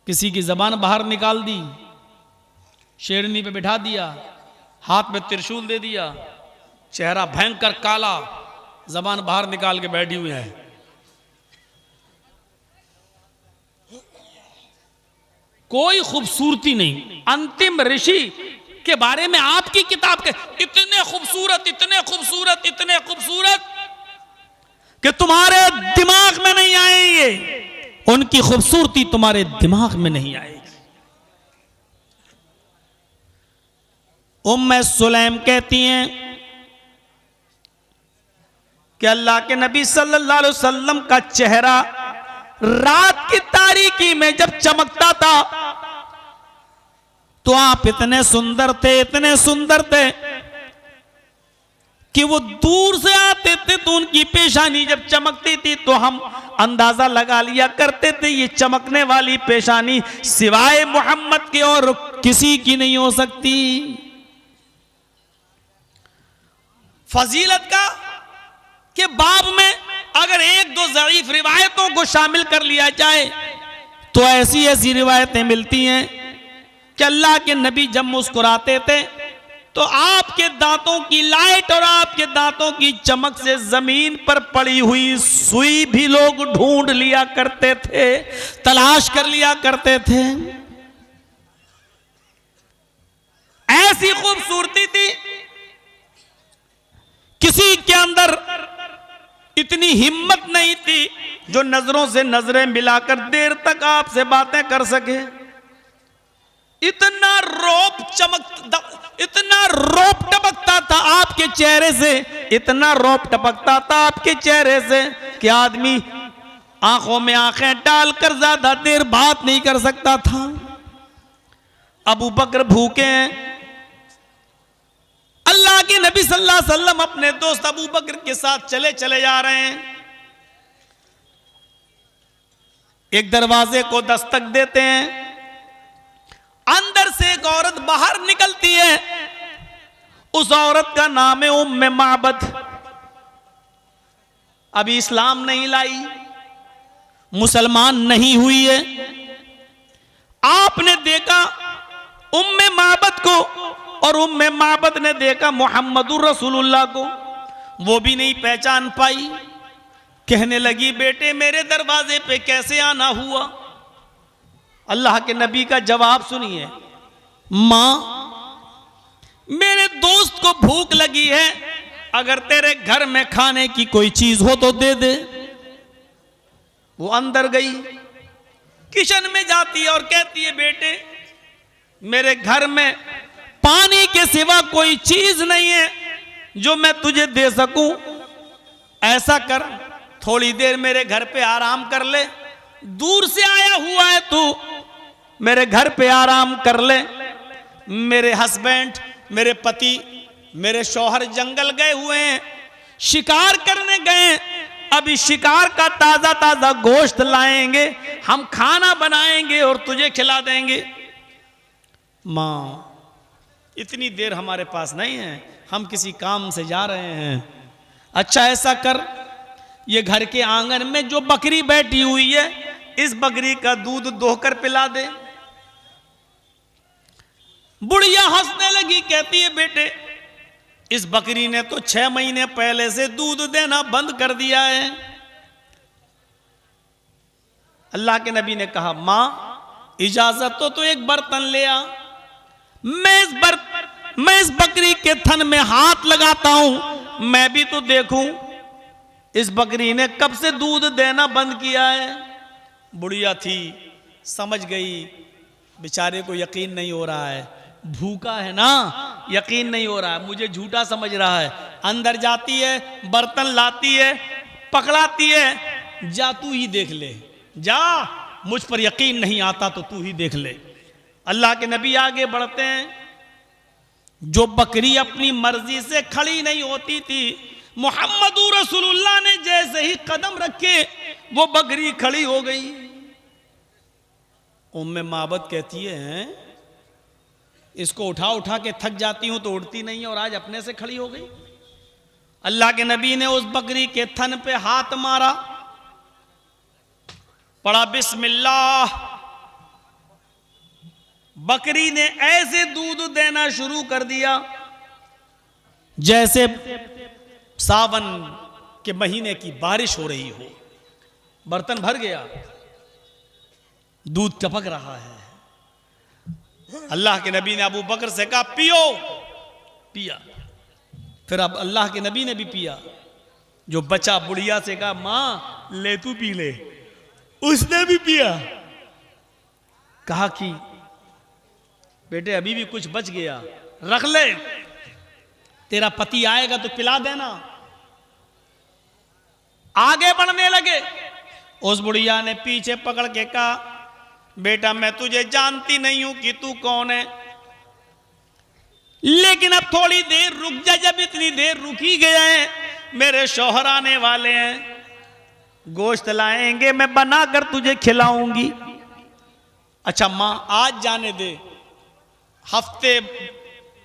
किसी की जबान बाहर निकाल दी, शेरनी पे बिठा दिया, हाथ में त्रिशूल दे दिया, चेहरा भयंकर काला, जबान बाहर निकाल के बैठी हुई है। कोई खूबसूरती नहीं। अंतिम ऋषि के बारे में आपकी किताब के इतने खूबसूरत, इतने खूबसूरत, इतने खूबसूरत कि तुम्हारे दिमाग में नहीं आएंगे, उनकी खूबसूरती तुम्हारे दिमाग में नहीं आएगी। उम्मे सुलैम कहती हैं कि अल्लाह के नबी सल्लल्लाहु अलैहि वसल्लम का चेहरा रात की तारीकी में जब चमकता था तो आप इतने सुंदर थे, इतने सुंदर थे कि वो दूर से आते थे तो उनकी पेशानी जब चमकती थी तो हम अंदाजा लगा लिया करते थे ये चमकने वाली पेशानी सिवाय मोहम्मद के और किसी की नहीं हो सकती। फजीलत का के बाब में अगर 1-2 ज़ईफ रिवायतों को शामिल कर लिया जाए तो ऐसी ऐसी रिवायतें मिलती हैं कि अल्लाह के नबी जब मुस्कुराते थे तो आपके दांतों की लाइट और आपके दांतों की चमक से जमीन पर पड़ी हुई सुई भी लोग ढूंढ लिया करते थे, तलाश कर लिया करते थे। ऐसी खूबसूरती थी, किसी के अंदर इतनी हिम्मत नहीं थी जो नजरों से नजरें मिलाकर देर तक आपसे बातें कर सके। इतना रौब टपकता था आपके चेहरे से, इतना रौब टपकता था आपके चेहरे से कि आदमी आंखों में आंखें डालकर ज्यादा देर बात नहीं कर सकता था। अबू बकर भूखे हैं, अल्लाह के नबी सल्लल्लाहु अलैहि वसल्लम अपने दोस्त अबू बकर के साथ चले चले जा रहे हैं। एक दरवाजे को दस्तक देते हैं, अंदर से एक औरत बाहर निकलती है। उस औरत का नाम है उम्मे माबद। अभी इस्लाम नहीं लाई, मुसलमान नहीं हुई है। आपने देखा उम्मे माबद को और उम्मे माबद ने देखा मोहम्मदुर रसूलुल्लाह को, वो भी नहीं पहचान पाई। कहने लगी बेटे मेरे दरवाजे पे कैसे आना हुआ। अल्लाह के नबी का जवाब सुनिए, मां मेरे दोस्त को भूख लगी है, अगर तेरे घर में खाने की कोई चीज हो तो दे दे। वो अंदर गई, किचन में जाती है और कहती है बेटे मेरे घर में पानी के सिवा कोई चीज नहीं है जो मैं तुझे दे सकूं। ऐसा कर, थोड़ी देर मेरे घर पे आराम कर ले, दूर से आया हुआ है तू, मेरे घर पे आराम कर ले। मेरे हस्बैंड, मेरे पति, मेरे शौहर जंगल गए हुए हैं, शिकार करने गए, अभी शिकार का ताजा ताजा गोश्त लाएंगे, हम खाना बनाएंगे और तुझे खिला देंगे। मां इतनी देर हमारे पास नहीं है, हम किसी काम से जा रहे हैं। अच्छा ऐसा कर, ये घर के आंगन में जो बकरी बैठी हुई है, इस बकरी का दूध दोहकर पिला दे। बुढ़िया हंसने लगी, कहती है बेटे इस बकरी ने तो 6 महीने पहले से दूध देना बंद कर दिया है। अल्लाह के नबी ने कहा मां इजाजत तो एक बर्तन ले आ, मैं इस बकरी के थन में हाथ लगाता हूं, मैं भी तो देखूं इस बकरी ने कब से दूध देना बंद किया है। बुढ़िया थी, समझ गई बेचारे को यकीन नहीं हो रहा है, भूखा है ना, यकीन नहीं हो रहा है, मुझे झूठा समझ रहा है। अंदर जाती है, बर्तन लाती है, पकड़ाती है, जा तू ही देख ले, जा, मुझ पर यकीन नहीं आता तो तू ही देख ले। अल्लाह के नबी आगे बढ़ते हैं, जो बकरी अपनी मर्जी से खड़ी नहीं होती थी, मुहम्मदुर रसूलुल्लाह ने जैसे ही कदम रखे वो बकरी खड़ी हो गई। उम्मे माबद कहती है इसको उठा उठा के थक जाती हूं तो उड़ती नहीं है, और आज अपने से खड़ी हो गई। अल्लाह के नबी ने उस बकरी के थन पे हाथ मारा, पढ़ा बिस्मिल्लाह, बकरी ने ऐसे दूध देना शुरू कर दिया जैसे सावन के महीने की बारिश हो रही हो। बर्तन भर गया, दूध टपक रहा है। अल्लाह के नबी ने अबू बकर से कहा पियो, पिया। फिर अब अल्लाह के नबी ने भी पिया। जो बचा बुढ़िया से कहा मां ले तू पी ले, उसने भी पिया। कहा कि बेटे अभी भी कुछ बच गया, रख ले, तेरा पति आएगा तो पिला देना। आगे बढ़ने लगे, उस बुढ़िया ने पीछे पकड़ के कहा बेटा मैं तुझे जानती नहीं हूं कि तू कौन है, लेकिन अब थोड़ी देर रुक जा। जब इतनी देर रुक ही गया है, मेरे शौहर आने वाले हैं, गोश्त लाएंगे, मैं बनाकर तुझे खिलाऊंगी। अच्छा मां आज जाने दे, हफ्ते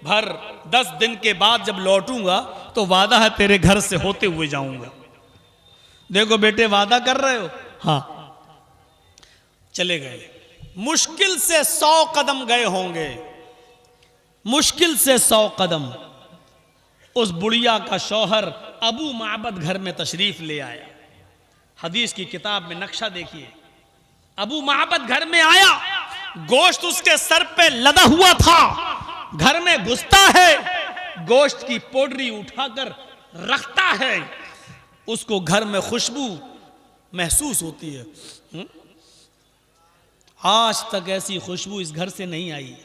भर 10 दिन के बाद जब लौटूंगा तो वादा है तेरे घर से होते हुए जाऊंगा। देखो बेटे वादा कर रहे हो? हाँ। चले गए, मुश्किल से 100 कदम गए होंगे, मुश्किल से 100 कदम। उस बुढ़िया का शौहर अबू माबद घर में तशरीफ ले आया। हदीस की किताब में नक्शा देखिए, अबू माबद घर में आया, गोश्त उसके सर पे लदा हुआ था, घर में घुसता है, गोश्त की पोटली उठाकर रखता है, उसको घर में खुशबू महसूस होती है। आज तक ऐसी खुशबू इस घर से नहीं आई।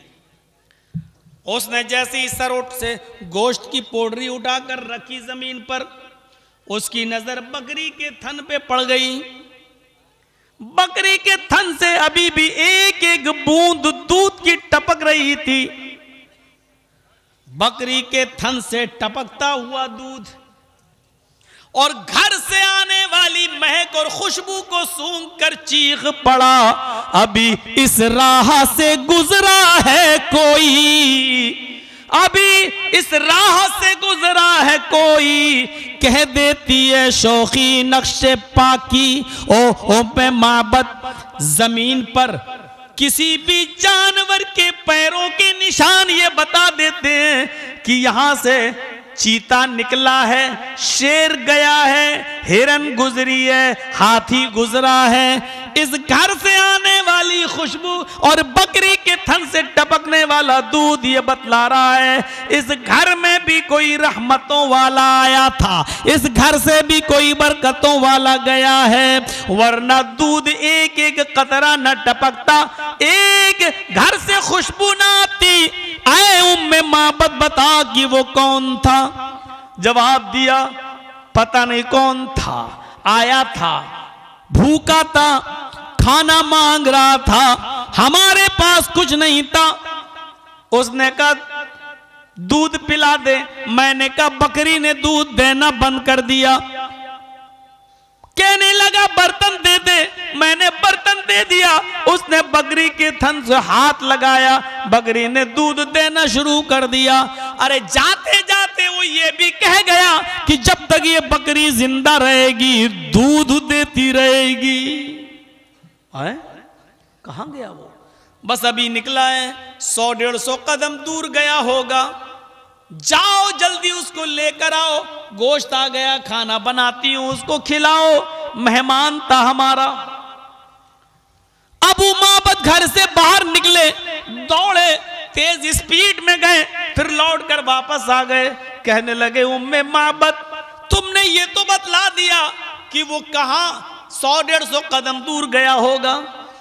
उसने जैसे ही सरोट से गोश्त की पोटली उठाकर रखी जमीन पर, उसकी नजर बकरी के थन पे पड़ गई। बकरी के थन से अभी भी एक एक बूंद दूध की टपक रही थी। बकरी के थन से टपकता हुआ दूध और घर से आने वाली महक और खुशबू को सूंघ कर चीख पड़ा, अभी इस राह से गुजरा है कोई, अभी इस राह से गुजरा है कोई, कह देती है शौखी नक्शे पाकी। ओ पे माबद जमीन पर किसी भी जानवर के पैरों के निशान ये बता देते हैं कि यहां से चीता निकला है, शेर गया है, हिरन गुजरी है, हाथी गुजरा है। इस घर से आने वाली खुशबू और बकरी के थन से टपकने वाला दूध ये बतला रहा है इस घर में भी कोई रहमतों वाला आया था, इस घर से भी कोई बरकतों वाला गया है, वरना दूध एक एक कतरा न टपकता, एक घर से खुशबू ना आती। आए उम्मे माबद बता कि वो कौन था? जवाब दिया पता नहीं कौन था, आया था, भूखा था, खाना मांग रहा था, हमारे पास कुछ नहीं था। उसने कहा दूध पिला दे। मैंने कहा बकरी ने दूध देना बंद कर दिया। कहने लगा बर्तन दे दे। मैंने बर्तन दे दिया। उसने बकरी के थन से हाथ लगाया, बकरी ने दूध देना शुरू कर दिया। अरे जाते जाते वो ये भी कह गया कि जब तक ये बकरी जिंदा रहेगी दूध देती रहेगी। कहां गया वो? बस अभी निकला है, 100-150 कदम दूर गया होगा। जाओ जल्दी उसको लेकर आओ, गोश्त आ गया, खाना बनाती हूं, उसको खिलाओ, मेहमान था हमारा। अबू माबद घर से बाहर निकले, दौड़े, तेज स्पीड में गए, फिर लौट कर वापस आ गए। कहने लगे उम्मे माबद तुमने ये तो बतला दिया कि वो कहां 100-150 कदम दूर गया होगा,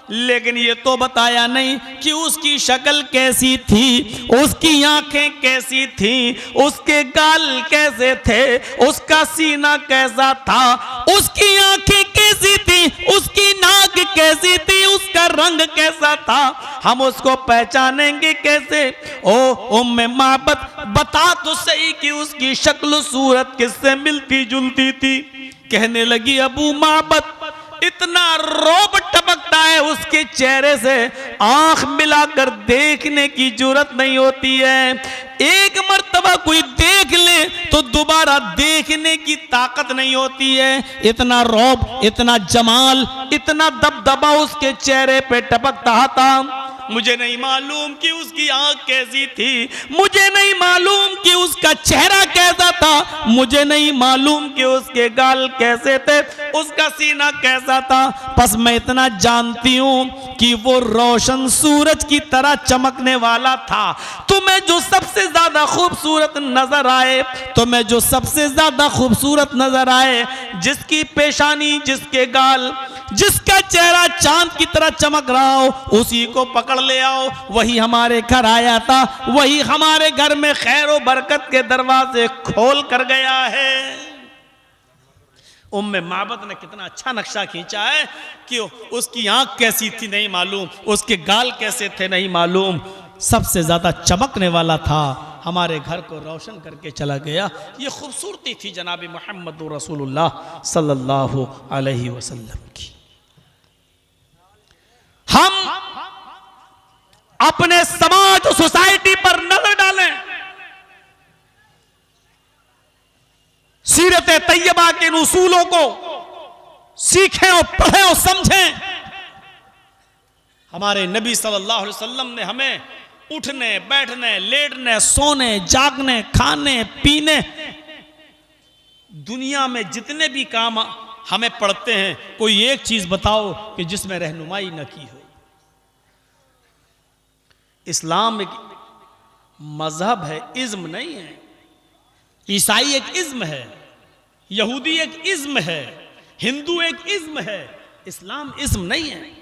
लेकिन ये तो बताया नहीं कि उसकी शक्ल कैसी थी, उसकी आंखें कैसी थी, उसके गाल कैसे थे, उसका सीना कैसा था, उसकी आंखें कैसी थी, उसकी नाक कैसी थी, उसका रंग कैसा था, हम उसको पहचानेंगे कैसे? ओ उम्मे माबद बता तो सही कि उसकी शक्ल सूरत किससे मिलती जुलती थी। कहने लगी अबू माबद इतना रौब टपकता है उसके चेहरे से, आंख मिलाकर देखने की जरूरत नहीं होती है। एक मर्तबा कोई देख ले तो दोबारा देखने की ताकत नहीं होती है। इतना रौब, इतना जमाल, इतना दबदबा उसके चेहरे पे टपकता था। मुझे नहीं मालूम कि उसकी आंख कैसी थी, मुझे नहीं मालूम कि उसका चेहरा कैसा था, मुझे नहीं मालूम कि उसके गाल कैसे थे, उसका सीना कैसा था। बस मैं इतना जानती हूं कि वो रोशन सूरज की तरह चमकने वाला था। तुम्हें जो सबसे ज्यादा खूबसूरत नजर आए, तुम्हें जो सबसे ज्यादा खूबसूरत नजर आए, जिसकी पेशानी, जिसके गाल, जिसका चेहरा चांद की तरह चमक रहा हो, उसी को पकड़ ले आओ। वही हमारे घर आया था, वही हमारे घर में खैर और बरकत के दरवाजे खोल कर गया है। उम्मे माबद ने कितना अच्छा नक्शा खींचा है कि उसकी आंख कैसी थी नहीं मालूम, उसके गाल कैसे थे नहीं मालूम, सबसे ज्यादा चमकने वाला था, हमारे घर को रोशन करके चला गया। ये खूबसूरती थी जनाब मोहम्मद रसूलुल्लाह सल्लल्लाहु अलैहि वसल्लम की। हम अपने समाज और सोसाइटी पर नजर डालें, सीरत तैयबा के उसूलों को सीखें और पढ़ें और समझें। हमारे नबी सल्लल्लाहु अलैहि वसल्लम ने हमें उठने, बैठने, लेटने, सोने, जागने, खाने, पीने, दुनिया में जितने भी काम हमें पढ़ते हैं, कोई एक चीज बताओ कि जिसमें रहनुमाई न की हो। इस्लाम एक मजहब है, इज्म नहीं है। ईसाई एक इज्म है, यहूदी एक इज्म है, हिंदू एक इज्म है, इस्लाम इज्म नहीं है।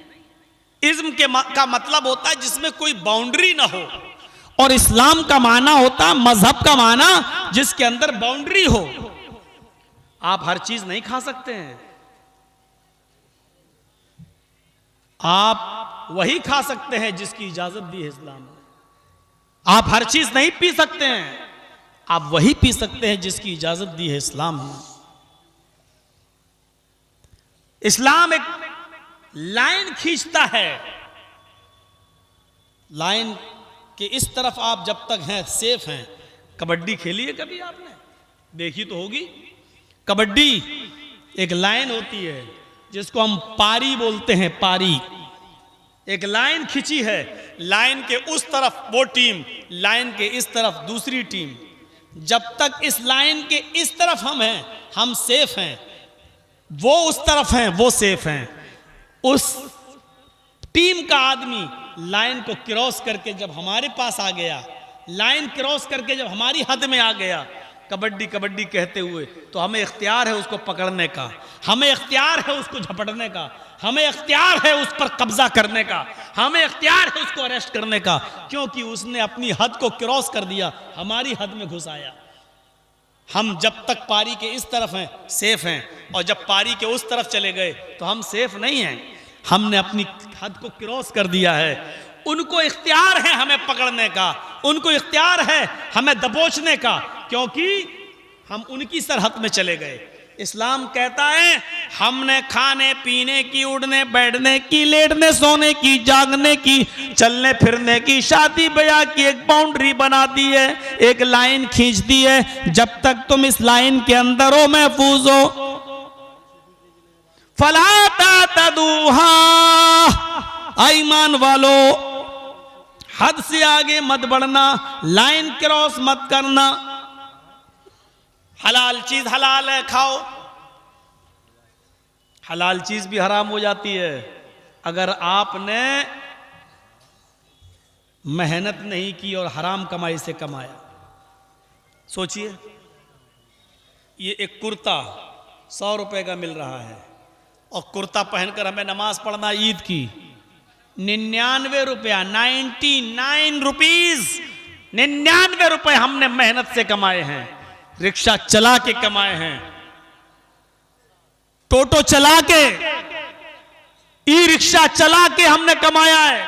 इज्म का मतलब होता है जिसमें कोई बाउंड्री ना हो, और इस्लाम का माना होता है, मजहब का माना जिसके अंदर बाउंड्री हो। आप हर चीज नहीं खा सकते हैं, आप वही खा सकते हैं जिसकी इजाजत दी है इस्लाम ने। आप हर चीज नहीं पी सकते हैं, आप वही पी सकते हैं जिसकी इजाजत दी है इस्लाम ने। इस्लाम एक लाइन खींचता है, लाइन के इस तरफ आप जब तक हैं सेफ हैं। कबड्डी खेली है कभी आपने? देखी तो होगी। कबड्डी एक लाइन होती है जिसको हम पारी बोलते हैं, पारी। एक लाइन खींची है, लाइन के उस तरफ वो टीम, लाइन के इस तरफ दूसरी टीम, जब तक इस लाइन के इस तरफ हम हैं, हम सेफ हैं, वो उस तरफ हैं, वो सेफ हैं। उस टीम का आदमी लाइन को क्रॉस करके जब हमारे पास आ गया, लाइन क्रॉस करके जब हमारी हद में आ गया, कबड्डी कबड्डी कहते हुए, तो हमें इख्तियार है उसको पकड़ने का, हमें इख्तियार है उसको झपटने का, हमें इख्तियार है उस पर कब्जा करने का, हमें इख्तियार है उसको अरेस्ट करने का, क्योंकि उसने अपनी हद को क्रॉस कर दिया, हमारी हद में घुस आया। हम जब तक पारी के इस तरफ हैं सेफ हैं, और जब पारी के उस तरफ चले गए तो हम सेफ नहीं हैं, हमने अपनी हद को क्रॉस कर दिया है। उनको इख्तियार है हमें पकड़ने का, उनको इख्तियार है हमें दबोचने का, क्योंकि हम उनकी सरहद में चले गए। इस्लाम कहता है हमने खाने पीने की, उड़ने बैठने की, लेटने सोने की, जागने की, चलने फिरने की, शादी ब्याह की एक बाउंड्री बना दी है, एक लाइन खींच दी है। जब तक तुम इस लाइन के अंदर हो, महफूज हो, फला तातदूहा, ईमान वालो हद से आगे मत बढ़ना, लाइन क्रॉस मत करना। हलाल चीज हलाल है, खाओ, हलाल चीज भी हराम हो जाती है अगर आपने मेहनत नहीं की और हराम कमाई से कमाया। सोचिए, ये एक कुर्ता 100 रुपए का मिल रहा है, और कुर्ता पहनकर हमें नमाज पढ़ना ईद की 99 रुपया, 99 रुपीज, 99 रुपए हमने मेहनत से कमाए हैं, रिक्शा चला के कमाए हैं, टोटो चला के, ई रिक्शा चला के हमने कमाया है।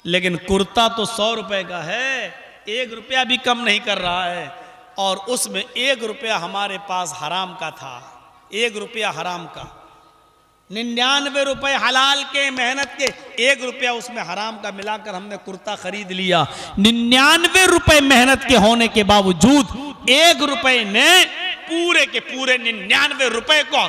लेकिन कुर्ता तो 100 रुपए का है, 1 रुपया भी कम नहीं कर रहा है, और उसमें 1 रुपया हमारे पास हराम का था, 1 रुपया हराम का। 99 रुपए हलाल के, मेहनत के, 1 रुपया उसमें हराम का मिलाकर हमने कुर्ता खरीद लिया। 99 रुपए मेहनत के होने के बावजूद 1 रुपए ने पूरे के पूरे 99 रुपए को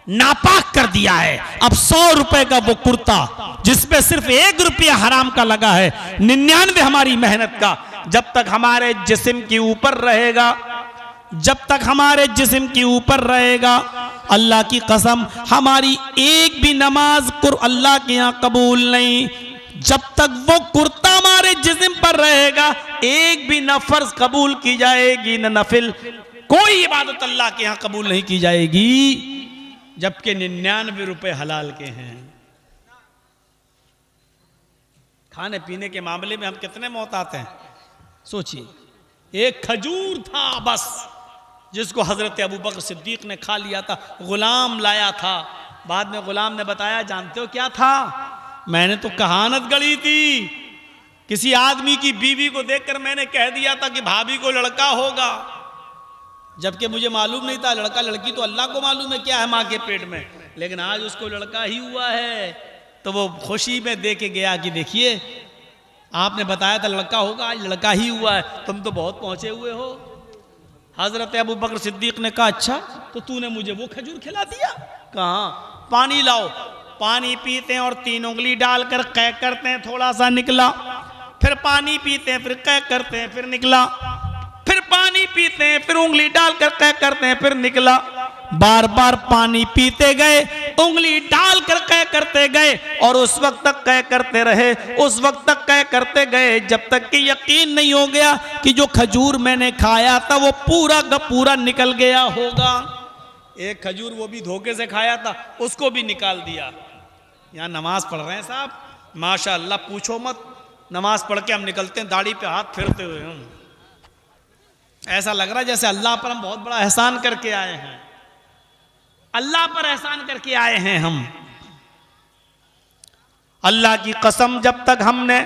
नापाक कर दिया है। अब 100 रुपए का वो कुर्ता जिसपे सिर्फ 1 रुपया हराम का लगा है, 99 हमारी मेहनत का, जब तक हमारे जिस्म के ऊपर रहेगा, जब तक हमारे जिस्म के ऊपर रहेगा, अल्लाह की कसम हमारी एक भी नमाज अल्लाह के यहाँ कबूल नहीं। जब तक वो कुर्ता हमारे जिस्म पर रहेगा, एक भी न फर्ज कबूल की जाएगी, न नफिल, कोई इबादत अल्लाह के यहाँ कबूल नहीं की जाएगी, जबकि 99 रुपए हलाल के हैं। खाने पीने के मामले में हम कितने मोहतात हैं, सोचिए। एक खजूर था बस, जिसको हजरत अबू बकर सिद्दीक ने खा लिया था, गुलाम लाया था। बाद में गुलाम ने बताया, जानते हो क्या था? मैंने तो कहानत गढ़ी थी, किसी आदमी की बीवी को देखकर मैंने कह दिया था कि भाभी को लड़का होगा, जबकि मुझे मालूम नहीं था। लड़का लड़की तो अल्लाह को मालूम है क्या है माँ के पेट में, लेकिन आज उसको लड़का ही हुआ है, तो वो खुशी में दे के गया कि देखिए आपने बताया था लड़का होगा, आज लड़का ही हुआ है, तुम तो बहुत पहुंचे हुए हो। हजरत अबू बकर सिद्दीक ने कहा, अच्छा तो तूने मुझे वो खजूर खिला दिया? कहाँ? पानी लाओ। पानी पीते हैं और 3 उंगली डालकर कै करते हैं, थोड़ा सा निकला, फिर पानी पीते हैं, फिर कै करते हैं, फिर निकला, फिर पानी पीते हैं, फिर उंगली डालकर कै करते हैं, फिर निकला। बार बार पानी पीते गए, उंगली डालकर कै करते गए, और उस वक्त तक कै करते रहे, उस वक्त तक कै करते गए, जब तक कि यकीन नहीं हो गया कि जो खजूर मैंने खाया था वो पूरा का पूरा निकल गया होगा। एक खजूर वो भी धोखे से खाया था, उसको भी निकाल दिया। यहाँ नमाज पढ़ रहे हैं साहब, माशाअल्लाह, पूछो मत, नमाज पढ़ के हम निकलते हैं दाढ़ी पे हाथ फेरते हुए, हम ऐसा लग रहा है जैसे अल्लाह पर हम बहुत बड़ा एहसान करके आए हैं, अल्लाह पर एहसान करके आए हैं हम। अल्लाह की कसम, जब तक हमने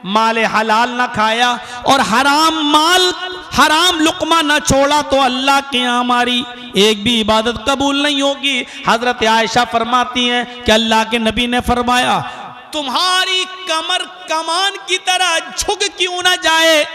माल हलाल ना खाया और हराम माल, हराम लुकमा ना छोड़ा, तो अल्लाह के यहाँ हमारी एक भी इबादत कबूल नहीं होगी। हजरत आयशा फरमाती हैं कि अल्लाह के नबी ने फरमाया, तुम्हारी कमर कमान की तरह झुक क्यों ना जाए,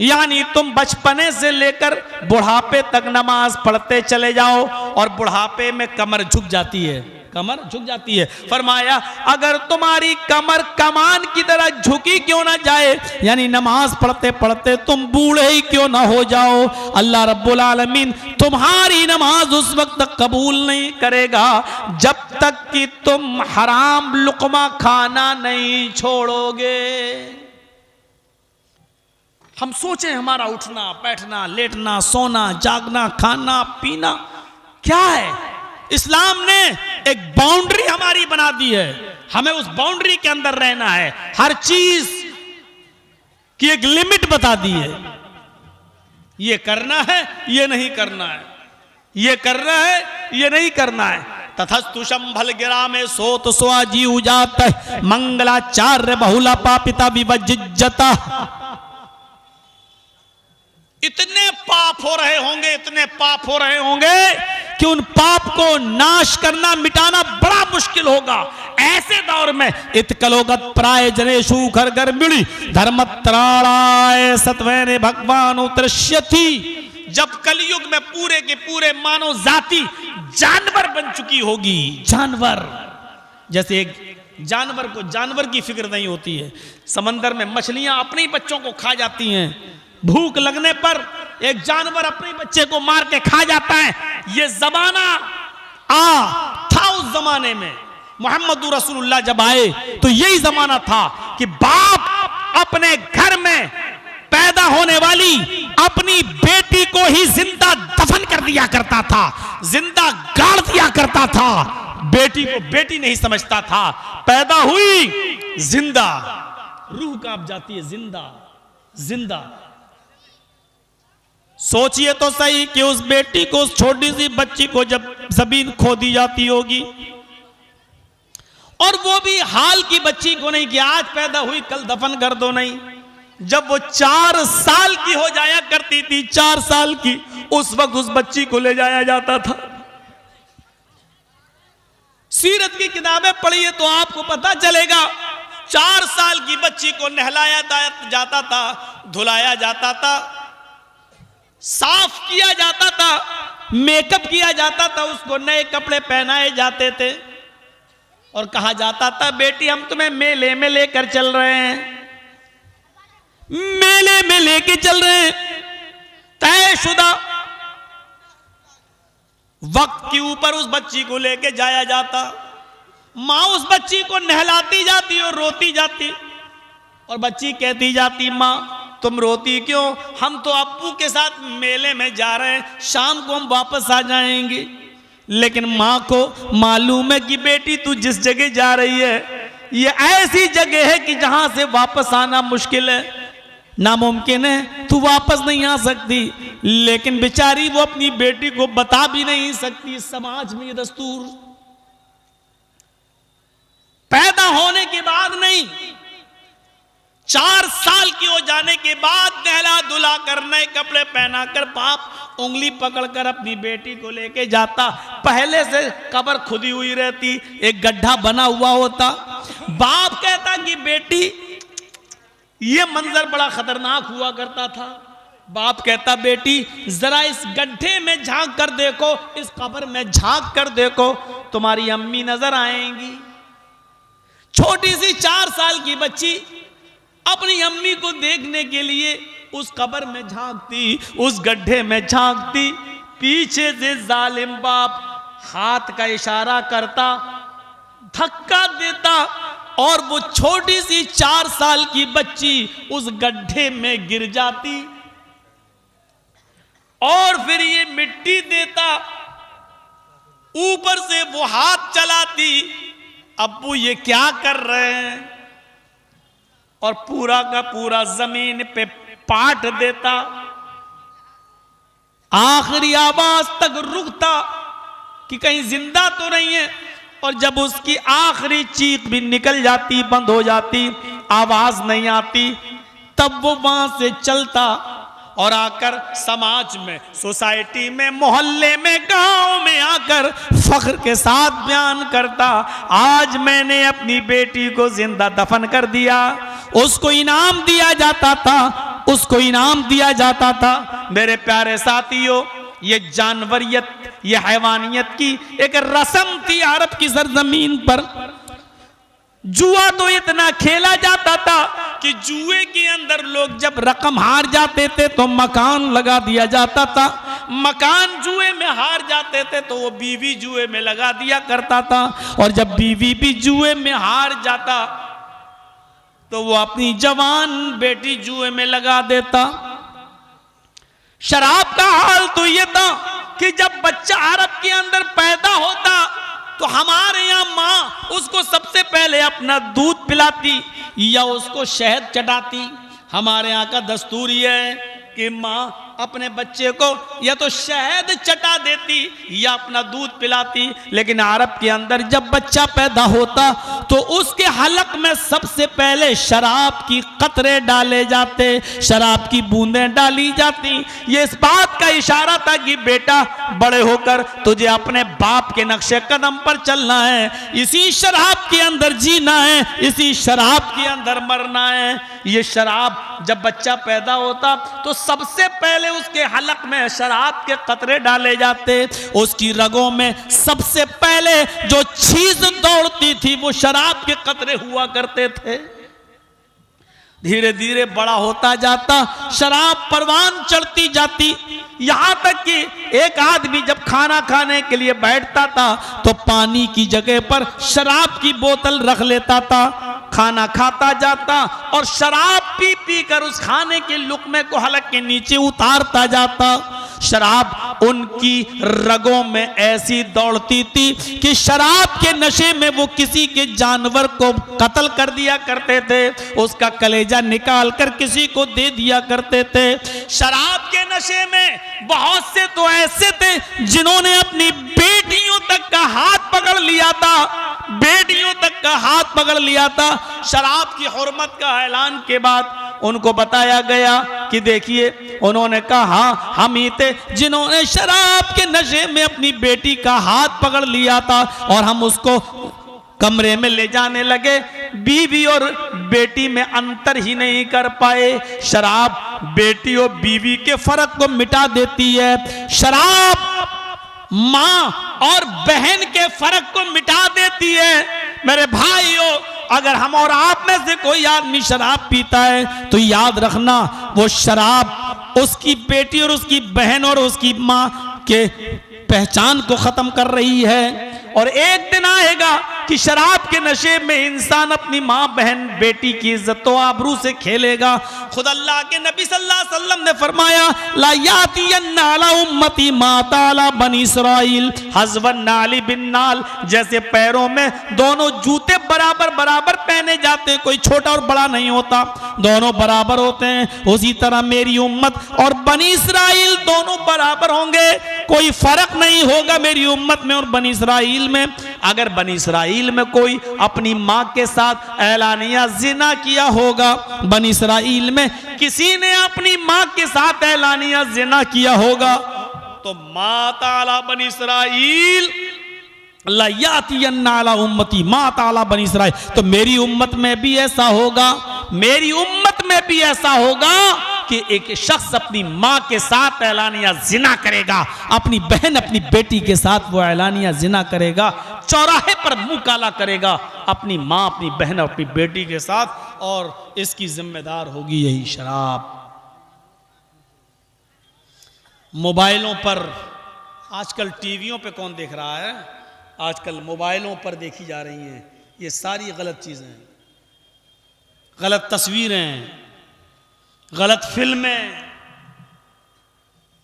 यानी तुम बचपने से लेकर बुढ़ापे तक नमाज पढ़ते चले जाओ और बुढ़ापे में कमर झुक जाती है। कमर झुक जाती है। फरमाया अगर तुम्हारी कमर कमान की तरह झुकी क्यों ना जाए, यानी नमाज पढ़ते पढ़ते तुम बूढ़े ही क्यों ना हो जाओ, अल्लाह रब्बुल आलमीन तुम्हारी नमाज उस वक्त तक कबूल नहीं करेगा जब तक कि तुम हराम लुकमा खाना नहीं छोड़ोगे। हम सोचें हमारा उठना बैठना लेटना सोना जागना खाना पीना क्या है, इस्लाम ने एक बाउंड्री हमारी बना दी है, हमें उस बाउंड्री के अंदर रहना है। हर चीज की एक लिमिट बता दी है, ये करना है ये नहीं करना है, ये करना है ये नहीं करना है। तथस्तु शंभल गिरा में सोत स्वाजी उजात मंगलाचार्य बहुला पापिता विवज्जता। इतने पाप हो रहे होंगे, इतने पाप हो रहे होंगे कि उन पाप को नाश करना मिटाना बड़ा मुश्किल होगा। ऐसे दौर में इतकलोगत प्राय जनेशु घर घर मिली धर्मत्राणाय सत्वने भगवान उतरश्यति। जब कलयुग में पूरे के पूरे मानव जाति जानवर बन चुकी होगी, जानवर जैसे एक जानवर को जानवर की फिक्र नहीं होती है, समंदर में मछलियां अपने बच्चों को खा जाती हैं, भूख लगने पर एक जानवर अपने बच्चे को मार के खा जाता है। ये जमाना था उस जमाने में, मोहम्मद रसूलुल्लाह जब आए तो यही जमाना था कि बाप अपने घर में पैदा होने वाली अपनी बेटी को ही जिंदा दफन कर दिया करता था, जिंदा गाड़ दिया करता था, बेटी को बेटी नहीं समझता था। पैदा हुई जिंदा, रूह कांप जाती है, जिंदा जिंदा। सोचिए तो सही कि उस बेटी को, उस छोटी सी बच्ची को जब जमीन खो दी जाती होगी, और वो भी हाल की बच्ची को नहीं कि आज पैदा हुई कल दफन कर दो, नहीं, जब वो 4 साल की हो जाया करती थी, 4 साल की, उस वक्त उस बच्ची को ले जाया जाता था। सीरत की किताबें पढ़िए तो आपको पता चलेगा, 4 साल की बच्ची को नहलाया जाता था, धुलाया जाता था, साफ किया जाता था, मेकअप किया जाता था, उसको नए कपड़े पहनाए जाते थे और कहा जाता था बेटी हम तुम्हें मेले में लेकर चल रहे हैं, मेले में लेके चल रहे हैं। तयशुदा वक्त के ऊपर उस बच्ची को लेके जाया जाता, मां उस बच्ची को नहलाती जाती और रोती जाती, और बच्ची कहती जाती मां तुम रोती क्यों, हम तो अप्पू के साथ मेले में जा रहे हैं, शाम को हम वापस आ जाएंगे। लेकिन मां को मालूम है कि बेटी तू जिस जगह जा रही है ये ऐसी जगह है कि जहां से वापस आना मुश्किल है, नामुमकिन है, तू वापस नहीं आ सकती। लेकिन बेचारी वो अपनी बेटी को बता भी नहीं सकती। समाज में ये दस्तूर पैदा होने के बाद नहीं, 4 साल की हो जाने के बाद नहला धुला कर नए कपड़े पहनाकर बाप उंगली पकड़कर अपनी बेटी को लेके जाता। पहले से कब्र खुदी हुई रहती, एक गड्ढा बना हुआ होता। बाप कहता कि बेटी ये मंजर बड़ा खतरनाक हुआ करता था। बाप कहता बेटी जरा इस गड्ढे में झांक कर देखो, इस कब्र में झांक कर देखो, तुम्हारी अम्मी नजर आएंगी। छोटी सी 4 साल की बच्ची अपनी अम्मी को देखने के लिए उस कब्र में झांकती, उस गड्ढे में झांकती। पीछे से जालिम बाप हाथ का इशारा करता, धक्का देता, और वो छोटी सी 4 साल की बच्ची उस गड्ढे में गिर जाती। और फिर ये मिट्टी देता, ऊपर से वो हाथ चलाती, अब्बू ये क्या कर रहे हैं, और पूरा का पूरा जमीन पे पाट देता। आखिरी आवाज तक रुकता कि कहीं जिंदा तो नहीं है, और जब उसकी आखिरी चीख भी निकल जाती, बंद हो जाती, आवाज नहीं आती, तब वो वहां से चलता और आकर समाज में, सोसाइटी में, मोहल्ले में, गांव में आकर फख्र के साथ बयान करता, आज मैंने अपनी बेटी को जिंदा दफन कर दिया। उसको इनाम दिया जाता था, उसको इनाम दिया जाता था। मेरे प्यारे साथियों, ये जानवरियत, ये हैवानियत की एक रस्म थी अरब की सरजमीन पर। जुआ तो इतना खेला जाता था कि जुए के अंदर लोग जब रकम हार जाते थे तो मकान लगा दिया जाता था। मकान जुए में हार जाते थे तो वो बीवी जुए में लगा दिया करता था, और जब बीवी भी जुए में हार जाता तो वो अपनी जवान बेटी जुए में लगा देता। शराब का हाल तो ये था कि जब बच्चा अरब के अंदर पैदा होता तो हमारे यहाँ माँ उसको सबसे पहले अपना दूध पिलाती या उसको शहद चटाती। हमारे यहाँ का दस्तूर ये है कि माँ अपने बच्चे को या तो शहद चटा देती या अपना दूध पिलाती। लेकिन अरब के अंदर जब बच्चा पैदा होता तो उसके हलक में सबसे पहले शराब की कतरे डाले जाते, शराब की बूंदें डाली जाती। ये इस बात का इशारा था कि बेटा बड़े होकर तुझे अपने बाप के नक्शे कदम पर चलना है, इसी शराब के अंदर जीना है, इसी शराब के अंदर मरना है। ये शराब जब बच्चा पैदा होता तो सबसे पहले उसके हलक में शराब के कतरे डाले जाते। उसकी रगों में सबसे पहले जो चीज दौड़ती थी वो शराब के कतरे हुआ करते थे। धीरे धीरे बड़ा होता जाता, शराब परवान चढ़ती जाती, यहां तक कि एक आदमी जब खाना खाने के लिए बैठता था तो पानी की जगह पर शराब की बोतल रख लेता था। खाना खाता जाता और शराब पी पी कर उस खाने के लुकमे को हलक के नीचे उतारता जाता। शराब उनकी रगों में ऐसी दौड़ती थी कि शराब के नशे में वो किसी के जानवर को कत्ल कर दिया करते थे, उसका कलेजा निकाल कर किसी को दे दिया करते थे। शराब के नशे में बहुत से तो ऐसे थे जिन्होंने अपनी बेटियों तक का हाथ पकड़ लिया था, बेटियों तक का हाथ पकड़ लिया था। शराब की हुर्मत का ऐलान के बाद उनको बताया गया कि देखिए, उन्होंने कहा हम ही थे जिन्होंने शराब के नशे में अपनी बेटी का हाथ पकड़ लिया था और हम उसको कमरे में ले जाने लगे, बीवी और बेटी में अंतर ही नहीं कर पाए। शराब बेटी और बीवी के फर्क को मिटा देती है, शराब मां और बहन के फर्क को मिटा देती है। मेरे भाइयों, अगर हम और आप में से कोई आदमी शराब पीता है तो याद रखना वो शराब उसकी बेटी और उसकी बहन और उसकी मां के पहचान को खत्म कर रही है। और एक दिन आएगा कि शराब के नशे में इंसान अपनी मां बहन बेटी की इज्जत व आबरू से खेलेगा। खुद अल्लाह के नबी सल्लल्लाहु अलैहि वसल्लम ने फरमाया, ला यातियन्ना अला उम्मती मा ताला बनी इसराइल हज़वन नाली बिन नाल। जैसे पैरों में दोनों जूते बराबर बराबर पहने जाते हैं, कोई छोटा और बड़ा नहीं होता, दोनों बराबर होते हैं, उसी तरह मेरी उम्मत और बनी इसराइल दोनों बराबर होंगे, कोई फर्क नहीं होगा मेरी उम्मत में और बनी इसराइल में। अगर बनी इसराइल में कोई अपनी मां के साथ ऐलानिया जिना किया होगा, बनी इसराइल में किसी ने अपनी मां के साथ ऐलानिया जिना किया होगा, तो मां ताला बनी इसराइल ला यातियन्ना अला उम्मती मां ताला बनी इसराइल। तो मेरी उम्मत में भी ऐसा होगा, मेरी उम्मत में भी ऐसा होगा कि एक शख्स अपनी मां के साथ ऐलानिया जिना करेगा, अपनी बहन अपनी बेटी के साथ वो ऐलानिया जिना करेगा, चौराहे पर मुंह काला करेगा अपनी मां अपनी बहन अपनी बेटी के साथ, और इसकी जिम्मेदार होगी यही शराब। मोबाइलों पर आजकल, टीवियों पे कौन देख रहा है, आजकल मोबाइलों पर देखी जा रही हैं ये सारी गलत चीजें, गलत तस्वीरें, गलत फिल्में,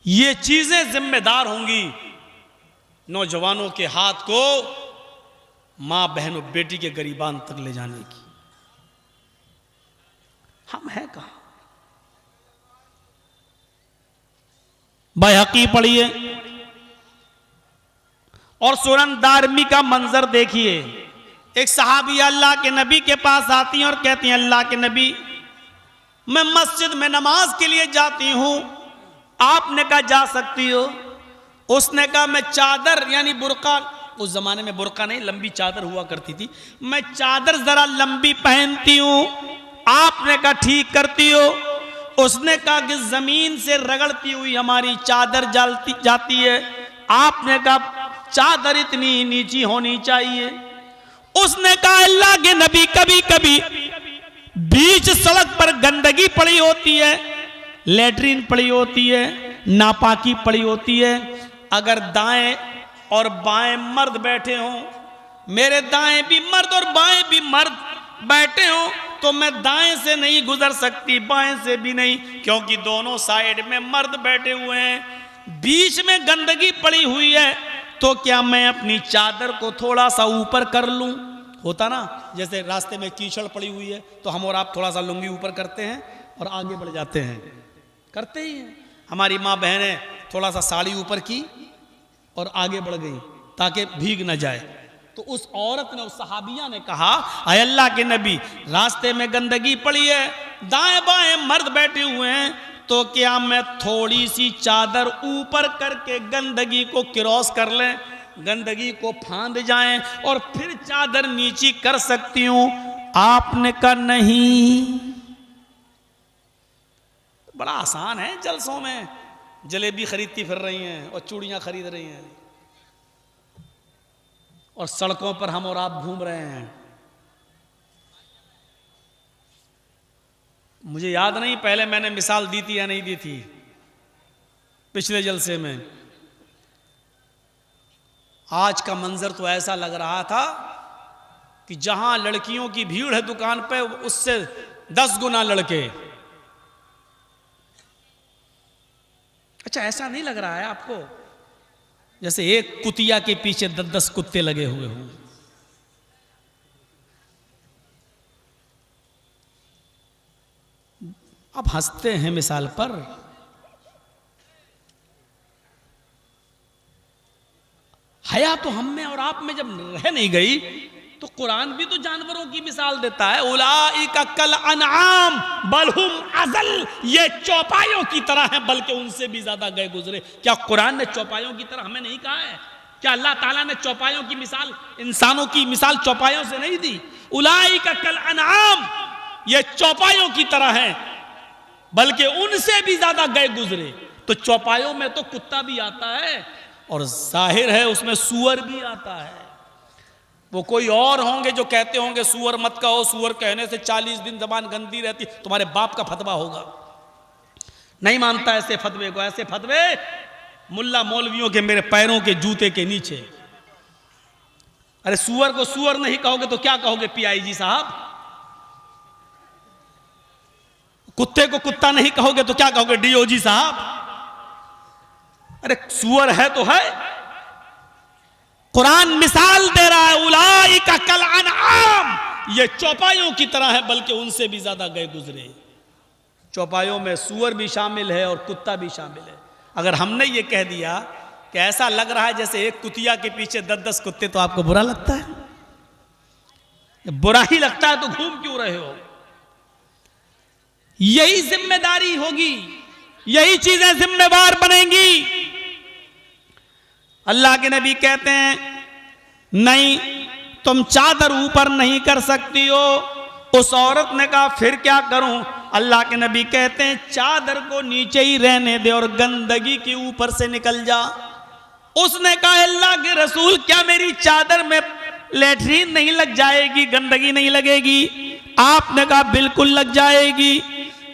ये चीजें जिम्मेदार होंगी नौजवानों के हाथ को मां बहन और बेटी के गरीबान तक ले जाने की। हम हैं कहां? बैहकी पढ़िए और सुनन दारमी का मंजर देखिए। एक सहाबी अल्लाह के नबी के पास आती हैं और कहती हैं, अल्लाह के नबी मैं मस्जिद में नमाज के लिए जाती हूं, आपने कहा जा सकती हो। उसने कहा मैं चादर यानी बुर्का, उस जमाने में बुर्का नहीं लंबी चादर हुआ करती थी, मैं चादर जरा लंबी पहनती हूं, आपने कहा ठीक करती हो। उसने कहा कि जमीन से रगड़ती हुई हमारी चादर जाती है। आपने कहा चादर इतनी नीची होनी चाहिए। उसने कहा अल्लाह के नबी, कभी कभी बीच सड़क पर गंदगी पड़ी होती है, लेटरिन पड़ी होती है, नापाकी पड़ी होती है। अगर दाएं और बाएं मर्द बैठे हों, मेरे दाएं भी मर्द और बाएं भी मर्द बैठे हों, तो मैं दाएं से नहीं गुजर सकती, बाएं से भी नहीं, क्योंकि दोनों साइड में मर्द बैठे हुए हैं। बीच में गंदगी पड़ी हुई है, तो क्या मैं अपनी चादर को थोड़ा सा ऊपर कर लूं? होता ना, जैसे रास्ते में कीचड़ पड़ी हुई है तो हम और आप थोड़ा सा लुंगी ऊपर करते हैं और आगे बढ़ जाते हैं, करते ही हैं। हमारी माँ बहनें थोड़ा सा साड़ी ऊपर की और आगे बढ़ गई ताकि भीग न जाए। तो उस औरत ने, उस सहाबिया ने कहा, अय अल्लाह के नबी, रास्ते में गंदगी पड़ी है, दाएं बाएं मर्द बैठे हुए हैं, तो क्या मैं थोड़ी सी चादर ऊपर करके गंदगी को क्रॉस कर लें, गंदगी को फांद जाएं और फिर चादर नीची कर सकती हूं? आपने कहा नहीं। बड़ा आसान है, जलसों में जलेबी खरीदती फिर रही हैं और चूड़ियां खरीद रही हैं, और सड़कों पर हम और आप घूम रहे हैं। मुझे याद नहीं पहले मैंने मिसाल दी थी या नहीं दी थी पिछले जलसे में। आज का मंजर तो ऐसा लग रहा था कि जहां लड़कियों की भीड़ है दुकान पे, उससे 10 गुना लड़के। अच्छा, ऐसा नहीं लग रहा है आपको जैसे एक कुतिया के पीछे 10-10 कुत्ते लगे हुए हों? अब हंसते हैं मिसाल पर, हया तो हम में और आप में जब रह नहीं गई, तो कुरान भी तो जानवरों की मिसाल देता है। उलाइका कल अनआम बलहुम अज़ल, ये चौपायों की तरह हैं बल्कि उनसे भी ज्यादा गए गुजरे। क्या कुरान ने चौपायों की तरह हमें नहीं कहा है? क्या अल्लाह ताला ने चौपायों की मिसाल, इंसानों की मिसाल चौपायों से नहीं दी? उलाइका कल अनआम, ये चौपायों की तरह हैं बल्कि उनसे भी ज्यादा गए गुजरे। तो चौपायों में तो कुत्ता भी आता है और जाहिर है उसमें सूअर भी आता है। वो कोई और होंगे जो कहते होंगे सूअर मत कहो, सूअर कहने से 40 दिन जबान गंदी रहती, तुम्हारे बाप का फतवा होगा। नहीं मानता ऐसे फतवे को। ऐसे फतवे मुल्ला मौलवियों के मेरे पैरों के जूते के नीचे। अरे सूअर को सूअर नहीं कहोगे तो क्या कहोगे पीआईजी साहब? कुत्ते को कुत्ता नहीं कहोगे तो क्या कहोगे डीओजी साहब? अरे सूअर है तो है। कुरान मिसाल दे रहा है, उलाइका कल अनआम, ये चौपायों की तरह है बल्कि उनसे भी ज्यादा गए गुजरे। चौपायों में सूअर भी शामिल है और कुत्ता भी शामिल है। अगर हमने ये कह दिया कि ऐसा लग रहा है जैसे एक कुतिया के पीछे 10-10 कुत्ते, तो आपको बुरा लगता है? बुरा ही लगता है तो घूम क्यों रहे हो? यही जिम्मेदारी होगी, यही चीजें जिम्मेवार बनेंगी। अल्लाह के नबी कहते हैं नहीं, तुम चादर ऊपर नहीं कर सकती हो। उस औरत ने कहा फिर क्या करूं? अल्लाह के नबी कहते हैं चादर को नीचे ही रहने दे और गंदगी के ऊपर से निकल जा। उसने कहा अल्लाह के रसूल, क्या मेरी चादर में लेटरीन नहीं लग जाएगी, गंदगी नहीं लगेगी? आपने कहा बिल्कुल लग जाएगी।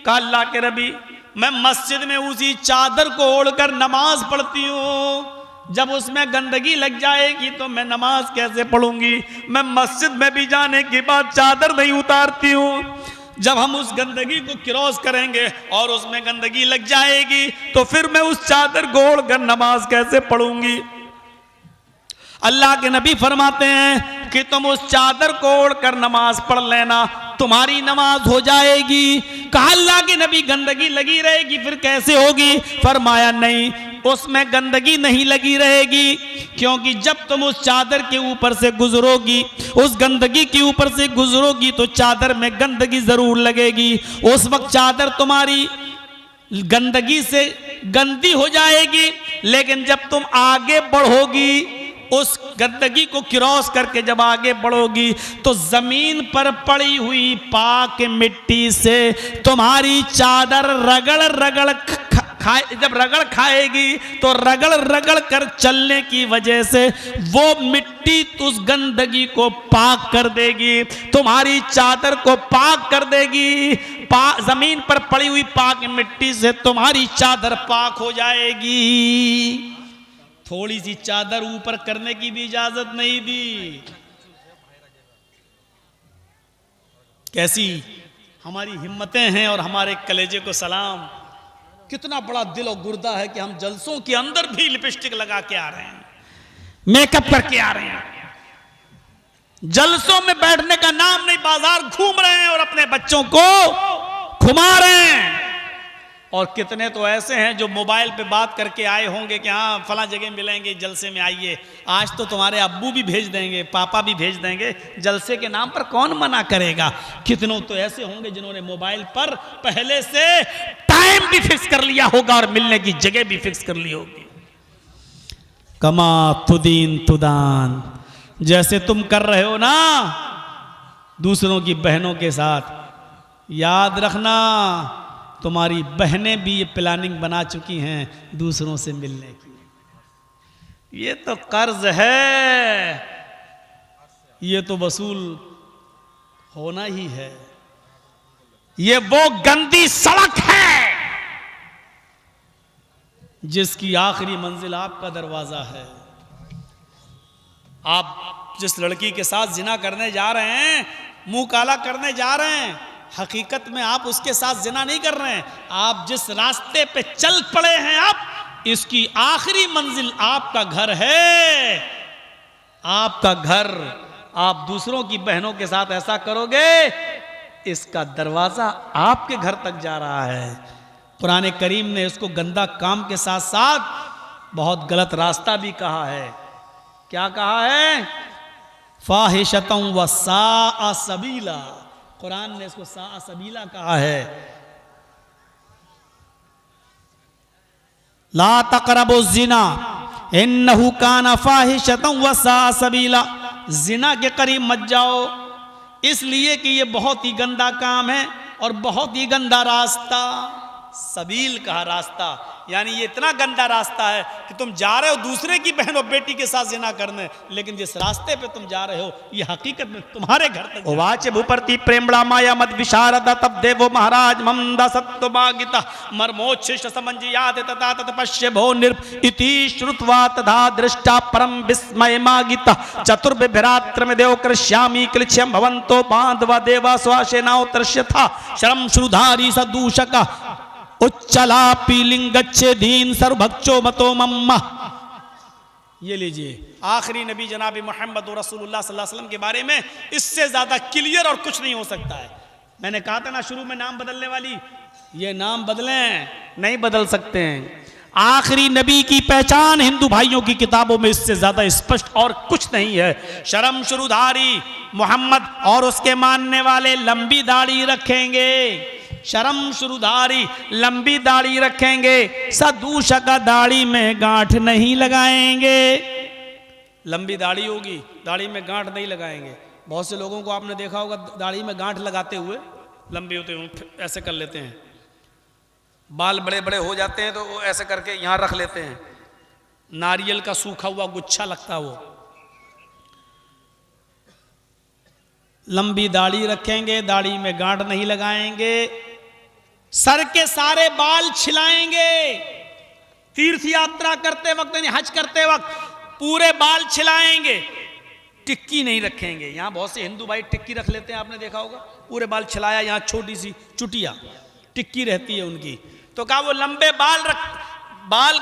कहा अल्लाह के नबी, मैं मस्जिद में उसी चादर को ओढ़कर नमाज पढ़ती हूं, जब उसमें गंदगी लग जाएगी तो मैं नमाज कैसे पढ़ूंगी? मैं मस्जिद में भी जाने के बाद चादर नहीं उतारती हूं। जब हम उस गंदगी को क्रॉस करेंगे और उसमें गंदगी लग जाएगी तो फिर मैं उस चादर को ओढ़कर नमाज कैसे पढ़ूंगी? अल्लाह के नबी फरमाते हैं कि तुम उस चादर को ओढ़कर नमाज पढ़ लेना, तुम्हारी नमाज हो जाएगी। कहा अल्लाह के नबी गंदगी लगी रहेगी फिर कैसे होगी? फरमाया नहीं, उसमें गंदगी नहीं लगी रहेगी, क्योंकि जब तुम उस चादर के ऊपर से गुजरोगी, उस गंदगी के ऊपर से गुजरोगी तो चादर में गंदगी जरूर लगेगी। उस वक्त चादर तुम्हारी गंदगी से गंदी हो जाएगी, लेकिन जब तुम आगे बढ़ोगी उस गंदगी को क्रॉस करके जब आगे बढ़ोगी तो जमीन पर पड़ी हुई पाक मिट्टी से तुम्हारी चादर रगड़ रगड़ जब रगड़ खाएगी तो रगड़ रगड़ कर चलने की वजह से वो मिट्टी उस गंदगी को पाक कर देगी, तुम्हारी चादर को पाक कर देगी। जमीन पर पड़ी हुई पाक मिट्टी से तुम्हारी चादर पाक हो जाएगी। थोड़ी सी चादर ऊपर करने की भी इजाजत नहीं दी। कैसी हमारी हिम्मतें हैं और हमारे कलेजे को सलाम। कितना बड़ा दिल और गुर्दा है कि हम जलसों के अंदर भी लिपस्टिक लगा के आ रहे हैं, मेकअप करके आ रहे हैं, जलसों में बैठने का नाम नहीं, बाजार घूम रहे हैं और अपने बच्चों को घुमा रहे हैं। और कितने तो ऐसे हैं जो मोबाइल पे बात करके आए होंगे कि हाँ फलां जगह मिलेंगे, जलसे में आइए। आज तो तुम्हारे अब्बू भी भेज देंगे, पापा भी भेज देंगे, जलसे के नाम पर कौन मना करेगा। कितनों तो ऐसे होंगे जिन्होंने मोबाइल पर पहले से टाइम भी फिक्स कर लिया होगा और मिलने की जगह भी फिक्स कर ली होगी। कमा तुदीन तुदान, जैसे तुम कर रहे हो ना दूसरों की बहनों के साथ, याद रखना तुम्हारी बहनें भी ये प्लानिंग बना चुकी हैं दूसरों से मिलने की। ये तो कर्ज है, ये तो वसूल होना ही है। ये वो गंदी सड़क है जिसकी आखिरी मंजिल आपका दरवाजा है। आप जिस लड़की के साथ जिना करने जा रहे हैं, मुंह काला करने जा रहे हैं, हकीकत में आप उसके साथ जिना नहीं कर रहे हैं। आप जिस रास्ते पे चल पड़े हैं, आप इसकी आखिरी मंजिल आपका घर है, आपका घर। आप दूसरों की बहनों के साथ ऐसा करोगे, इसका दरवाजा आपके घर तक जा रहा है। कुरान करीम ने इसको गंदा काम के साथ साथ बहुत गलत रास्ता भी कहा है। क्या कहा है? फाहिशतम व साअ सबीला। कुरान ने इसको साअ सबीला कहा है। ला तक़रबु ज़िना इन्नहु काना फाहिशतम व साअ सबीला। जिना के करीब मत जाओ, इसलिए कि ये बहुत ही गंदा काम है और बहुत ही गंदा रास्ता। सबील कहा रास्ता, यानी ये इतना गंदा रास्ता है कि तुम जा रहे हो दूसरे की बहन और बेटी के साथ जिना करने, लेकिन जिस रास्ते पे तुम जा रहे हो ये हकीकत में तुम्हारे घर तक। वाच भूपर्ति प्रेमड़ा माया मत विशारदा तब देवो महाराज ममदा सत्व मागिता मर्मोच्छिष्ट समंजयाद तथा तत्पश्य भो निर्प इति श्रुत्वा तथा दृष्टा परम विस्मय मागिता चतुर्भिरात्र में देव कृष्यामी क्लिश्यम भवंतो बांधवा देवा स्वासेनाओ तृष्यथा शरम श्रुधारी सदूषका उच्चला पीलिंगच्छे दीन सर्वभक्षो मतो मम्मा। ये लीजिए, आखिरी नबी जनाबी मोहम्मद रसूलुल्लाह सल्लल्लाहु अलैहि वसल्लम के बारे में इससे ज्यादा क्लियर और कुछ नहीं हो सकता है। मैंने कहा था ना शुरू में नाम बदलने वाली, ये नाम बदलें नहीं बदल सकते हैं। आखिरी नबी की पहचान हिंदू भाइयों की किताबों में इससे ज्यादा स्पष्ट और कुछ नहीं है। शर्म शुरूधारी मोहम्मद और उसके मानने वाले लंबी दाढ़ी रखेंगे, शर्म शुरूधारी लंबी दाढ़ी रखेंगे, सदूषक दाढ़ी में गांठ नहीं लगाएंगे। लंबी दाढ़ी होगी, दाढ़ी में गांठ नहीं लगाएंगे। बहुत से लोगों को आपने देखा होगा दाढ़ी में गांठ लगाते हुए, लंबी होते हुए ऐसे कर लेते हैं, बाल बड़े बड़े हो जाते हैं तो वो ऐसे करके यहां रख लेते हैं, नारियल का सूखा हुआ गुच्छा लगता वो। लंबी दाढ़ी रखेंगे, दाढ़ी में गांठ नहीं लगाएंगे, सर के सारे बाल छिलाएंगे। तीर्थ यात्रा करते वक्त यानी हज करते वक्त पूरे बाल छिलाएंगे, टिक्की नहीं रखेंगे। यहां बहुत से हिंदू भाई टिक्की रख लेते हैं, आपने देखा होगा, पूरे बाल छिलाया, यहां छोटी सी चुटिया टिक्की रहती है उनकी। तो कहा वो लंबे बाल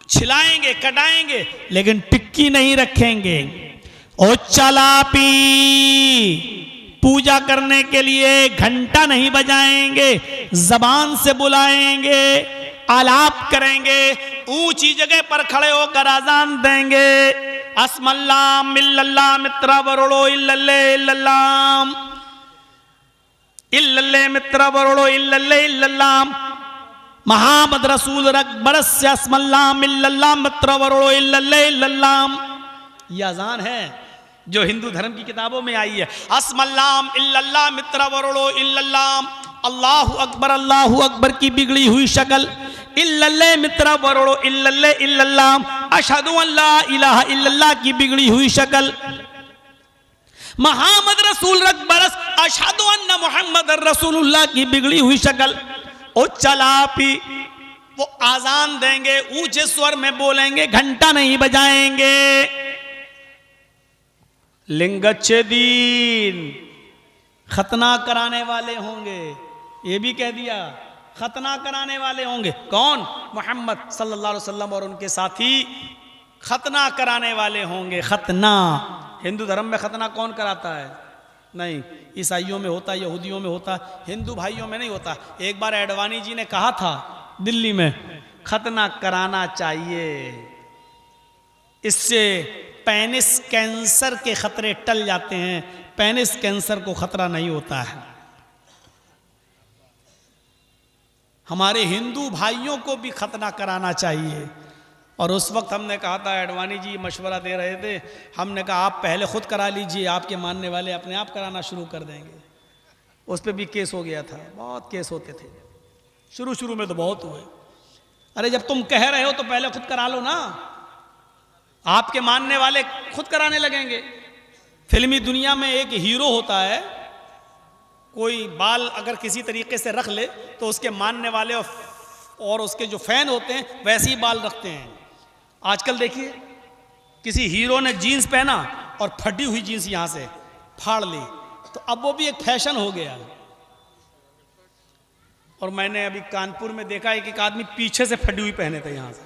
छिलाएंगे, कटाएंगे, लेकिन टिक्की नहीं रखेंगे। ओ चलापी, पूजा करने के लिए घंटा नहीं बजाएंगे, जबान से बुलाएंगे, आलाप करेंगे, ऊंची जगह पर खड़े होकर आजान देंगे। अस्मल्ला मिल्लल्ला मित्रा वरोड़ो इल्लल्ले इल्लल्लाम, इल्लल्ले मित्रा वरोड़ो इल्लल्ले इल्लल्लाम। मोहम्मद रसूल बरस्य अस्मल्लाम इल्लल्लाह मित्र वरो इल्लल्लाह। ये अजान है जो हिंदू धर्म की किताबों में आई है। अस्मल्लाम इल्लल्लाह मित्र वरो इल्लल्लाह, अल्लाहु अकबर की बिगड़ी हुई शक्ल, इल्लल्लाह मित्र वरो इल्लल्लाह, अशहदु अल्ला इलाहा इल्लल्लाह की बिगड़ी हुई शक्ल, मोहम्मद रसूल बरस अशहदु अन्ना मुहम्मद रसूलुल्लाह की बिगड़ी हुई शक्ल। ओ चला पी वो आजान देंगे, ऊंचे स्वर में बोलेंगे, घंटा नहीं बजाएंगे। लिंगच्छेदीन खतना कराने वाले होंगे, ये भी कह दिया, खतना कराने वाले होंगे। कौन? मोहम्मद सल्लल्लाहु अलैहि वसल्लम और उनके साथी खतना कराने वाले होंगे। खतना, हिंदू धर्म में खतना कौन कराता है? नहीं, ईसाइयों में होता, यहूदियों में होता, हिंदू भाइयों में नहीं होता। एक बार एडवाणी जी ने कहा था दिल्ली में, खतना कराना चाहिए, इससे पेनिस कैंसर के खतरे टल जाते हैं। पेनिस कैंसर को खतरा नहीं होता है। हमारे हिंदू भाइयों को भी खतना कराना चाहिए। और उस वक्त हमने कहा था, एडवाणी जी मशवरा दे रहे थे, हमने कहा आप पहले खुद करा लीजिए, आपके मानने वाले अपने आप कराना शुरू कर देंगे। उस पर भी केस हो गया था, बहुत केस होते थे, शुरू में तो बहुत हुए। अरे जब तुम कह रहे हो तो पहले खुद करा लो ना, आपके मानने वाले खुद कराने लगेंगे। फिल्मी दुनिया में एक हीरो होता है, कोई बाल अगर किसी तरीके से रख ले तो उसके मानने वाले और उसके जो फैन होते हैं वैसे ही बाल रखते हैं। आजकल देखिए, किसी हीरो ने जीन्स पहना और फटी हुई जीन्स यहां से फाड़ ली, तो अब वो भी एक फैशन हो गया। और मैंने अभी कानपुर में देखा एक आदमी पीछे से फटी हुई पहने थे यहां से।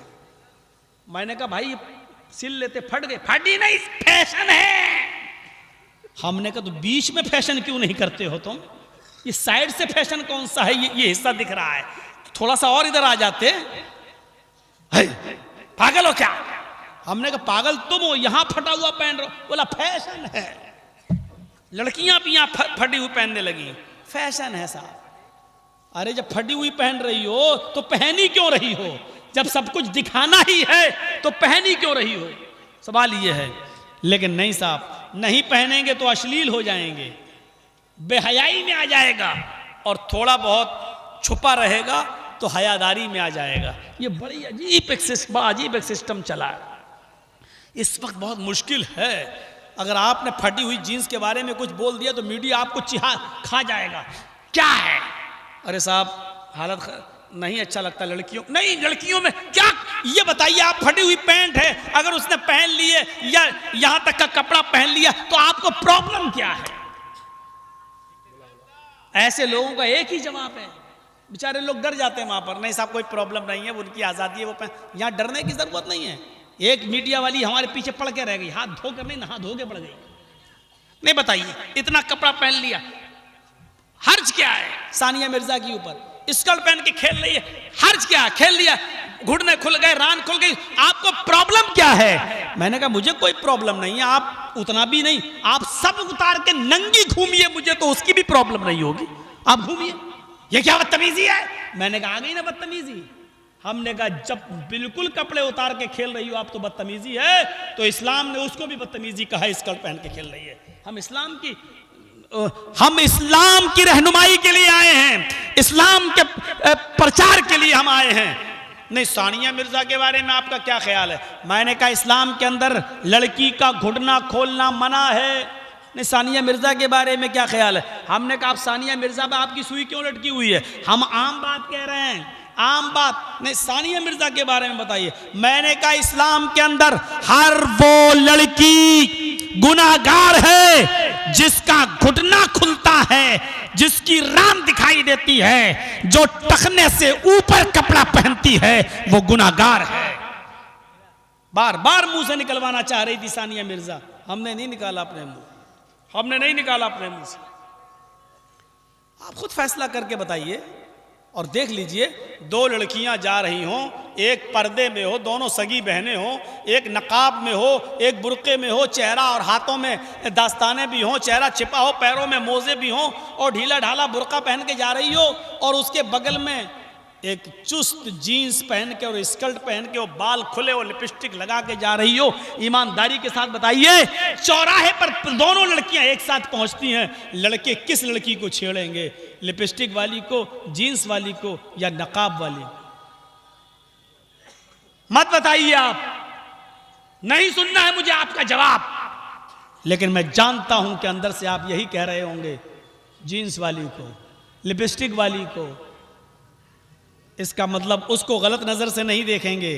मैंने कहा भाई सिल लेते, फट गए। फटी नहीं, फैशन है। हमने कहा तो बीच में फैशन क्यों नहीं करते हो तुम? ये साइड से फैशन कौन सा है? ये हिस्सा दिख रहा है, थोड़ा सा और इधर आ जाते। है पागल हो क्या? हमने कहा पागल तुम हो, यहां फटा हुआ पहन रहे हो। बोला फैशन है, लड़कियां भी यहां फटी हुई पहनने लगी, फैशन है साहब। अरे जब फटी हुई पहन रही हो तो पहनी क्यों रही हो? जब सब कुछ दिखाना ही है तो पहनी क्यों रही हो? सवाल ये है। लेकिन नहीं साहब, नहीं पहनेंगे तो अश्लील हो जाएंगे, बेहयाई में आ जाएगा, और थोड़ा बहुत छुपा रहेगा तो हयादारी में आ जाएगा। ये बड़ी अजीब एक सिस्टम चला है। इस वक्त बहुत मुश्किल है। अगर आपने फटी हुई जीन्स के बारे में कुछ बोल दिया तो मीडिया आपको खा जाएगा। क्या है? अरे साहब हालत नहीं अच्छा लगता लड़कियों, नहीं लड़कियों में क्या, ये बताइए आप फटी हुई पैंट है अगर उसने पहन लिए या यहां तक का कपड़ा पहन लिया तो आपको प्रॉब्लम क्या है? ऐसे लोगों का एक ही जवाब है, बेचारे लोग डर जाते हैं वहां पर। नहीं साहब कोई प्रॉब्लम नहीं है, उनकी आजादी है, वो यहां डरने की जरूरत नहीं है। एक मीडिया वाली हमारे पीछे पड़ के रह गई, हाथ धोकर नहीं, नहा धो के पड़ गई। नहीं बताइए, इतना कपड़ा पहन लिया, हर्ज क्या है? सानिया मिर्जा के ऊपर स्कर्ट पहन के खेल रही है, हर्ज क्या? खेल लिया, घुटने खुल गए, रान खुल गई, आपको प्रॉब्लम क्या है? मैंने कहा मुझे कोई प्रॉब्लम नहीं है, आप उतना भी नहीं, आप सब उतार के नंगी घूमिए, मुझे तो उसकी भी प्रॉब्लम नहीं होगी, आप घूमिए। ये क्या बदतमीजी है? मैंने कहा आ गई ना बदतमीजी। हमने कहा जब बिल्कुल कपड़े उतार के खेल रही हो आप तो बदतमीजी है, तो इस्लाम ने उसको भी बदतमीजी कहा, स्कर्ट पहन के खेल रही है। हम इस्लाम की रहनुमाई के लिए आए हैं, इस्लाम के प्रचार के लिए हम आए हैं। नहीं सानिया मिर्जा के बारे में आपका क्या ख्याल है? मैंने कहा इस्लाम के अंदर लड़की का घुटना खोलना मना है। नहीं सानिया मिर्जा के बारे में क्या ख्याल है? हमने कहा आप सानिया मिर्जा पे आपकी सुई क्यों लटकी हुई है? हम आम बात कह रहे हैं, आम बात। नहीं सानिया मिर्जा के बारे में बताइए। मैंने कहा इस्लाम के अंदर हर वो लड़की गुनाहगार है जिसका घुटना खुलता है, जिसकी रान दिखाई देती है, जो टखने से ऊपर कपड़ा पहनती है, वो गुनाहगार है। बार बार मुंह से निकलवाना चाह रही थी सानिया मिर्जा, हमने नहीं निकाला अपने मुंह, हमने नहीं निकाला अपने मुंह से। आप खुद फैसला करके बताइए और देख लीजिए, दो लड़कियां जा रही हों, एक पर्दे में हो, दोनों सगी बहनें हो, एक नकाब में हो, एक बुर्के में हो, चेहरा और हाथों में दास्ताने भी हों, चेहरा छिपा हो, पैरों में मोजे भी हों, और ढीला ढाला बुर्का पहन के जा रही हो, और उसके बगल में एक चुस्त जीन्स पहन के और स्कर्ट पहन के, वो बाल खुले और लिपस्टिक लगा के जा रही हो, ईमानदारी के साथ बताइए, चौराहे पर दोनों लड़कियां एक साथ पहुंचती हैं, लड़के किस लड़की को छेड़ेंगे? लिपस्टिक वाली को, जीन्स वाली को, या नकाब वाली? मत बताइए, आप नहीं सुनना है मुझे आपका जवाब, लेकिन मैं जानता हूं कि अंदर से आप यही कह रहे होंगे, जीन्स वाली को, लिपस्टिक वाली को। इसका मतलब उसको गलत नजर से नहीं देखेंगे।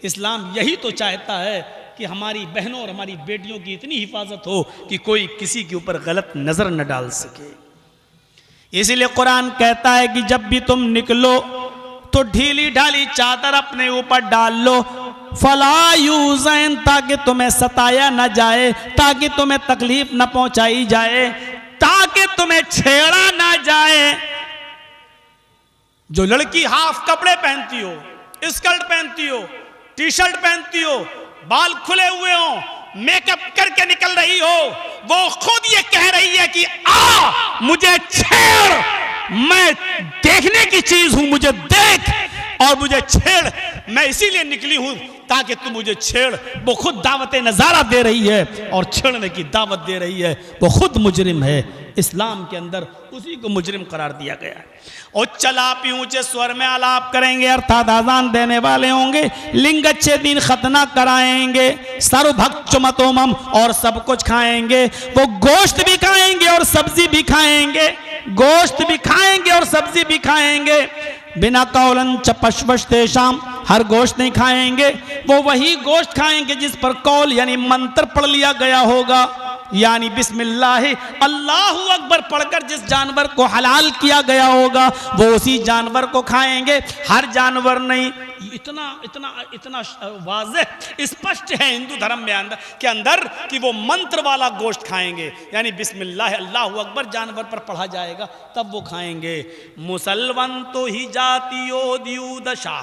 इस्लाम यही तो चाहता है कि हमारी बहनों और हमारी बेटियों की इतनी हिफाजत हो कि कोई किसी के ऊपर गलत नजर न डाल सके। इसीलिए कुरान कहता है कि जब भी तुम निकलो तो ढीली ढाली चादर अपने ऊपर डाल लो, फला यूज़ैन, ताकि तुम्हें सताया न जाए, ताकि तुम्हें तकलीफ न पहुंचाई जाए, ताकि तुम्हें छेड़ा ना जाए। जो लड़की हाफ कपड़े पहनती हो, स्कर्ट पहनती हो, टी शर्ट पहनती हो, बाल खुले हुए हो, मेकअप करके निकल रही हो, वो खुद ये कह रही है कि आ मुझे छेड़, मैं देखने की चीज हूं, मुझे देख और मुझे छेड़, मैं इसीलिए निकली हूं ताकि तू मुझे छेड़। वो खुद दावत नजारा दे रही है और छेड़ने की दावत दे रही है, वो खुद मुजरिम है। इस्लाम के अंदर उसी को मुजरिम करार दिया गया है। और चलापी ऊंचे स्वर में आलाप करेंगे, अर्थात आजान देने वाले होंगे, लिंग अच्छे दिन खतना कराएंगे, सर्वभक्त चुमतोमम, और सब कुछ खाएंगे। वो गोश्त भी खाएंगे और सब्जी भी खाएंगे, गोश्त भी खाएंगे और सब्जी भी खाएंगे। बिना कौलन चपशवश तेशाम, हर गोश्त नहीं खाएंगे, वो वही गोश्त खाएंगे जिस पर कौल यानी मंत्र पढ़ लिया गया होगा, यानी बिस्मिल्लाह अल्लाहु अकबर पढ़कर जिस जानवर को हलाल किया गया होगा वो उसी जानवर को खाएंगे, हर जानवर नहीं। इतना इतना इतना वाज़ेह स्पष्ट है हिंदू धर्म में के अंदर कि वो मंत्र वाला गोश्त खाएंगे, यानी बिस्मिल्लाह अल्लाहु अकबर जानवर पर पढ़ा जाएगा तब वो खाएंगे। मुसलमान तो ही जातियो दियू दशा,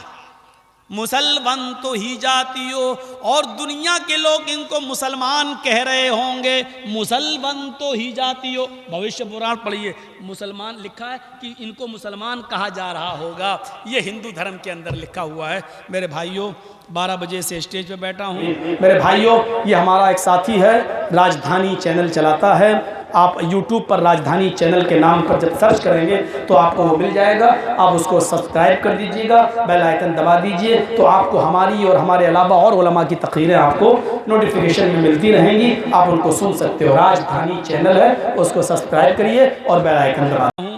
मुसलमान तो ही जातियो, और दुनिया के लोग इनको मुसलमान कह रहे होंगे, मुसलमान तो ही जातियो। भविष्य पुराण पढ़िए, मुसलमान लिखा है कि इनको मुसलमान कहा जा रहा होगा, ये हिंदू धर्म के अंदर लिखा हुआ है। मेरे भाइयों, 12 बजे से स्टेज पे बैठा हूँ। मेरे भाइयों, ये हमारा एक साथी है, राजधानी चैनल चलाता है। आप YouTube पर राजधानी चैनल के नाम पर जब सर्च करेंगे तो आपको वो मिल जाएगा, आप उसको सब्सक्राइब कर दीजिएगा, बेल आइकन दबा दीजिए, तो आपको हमारी और हमारे अलावा और उलमा की तकरीरें आपको नोटिफिकेशन में मिलती रहेंगी, आप उनको सुन सकते हो। राजधानी चैनल है, उसको सब्सक्राइब करिए और बेल आइकन दबा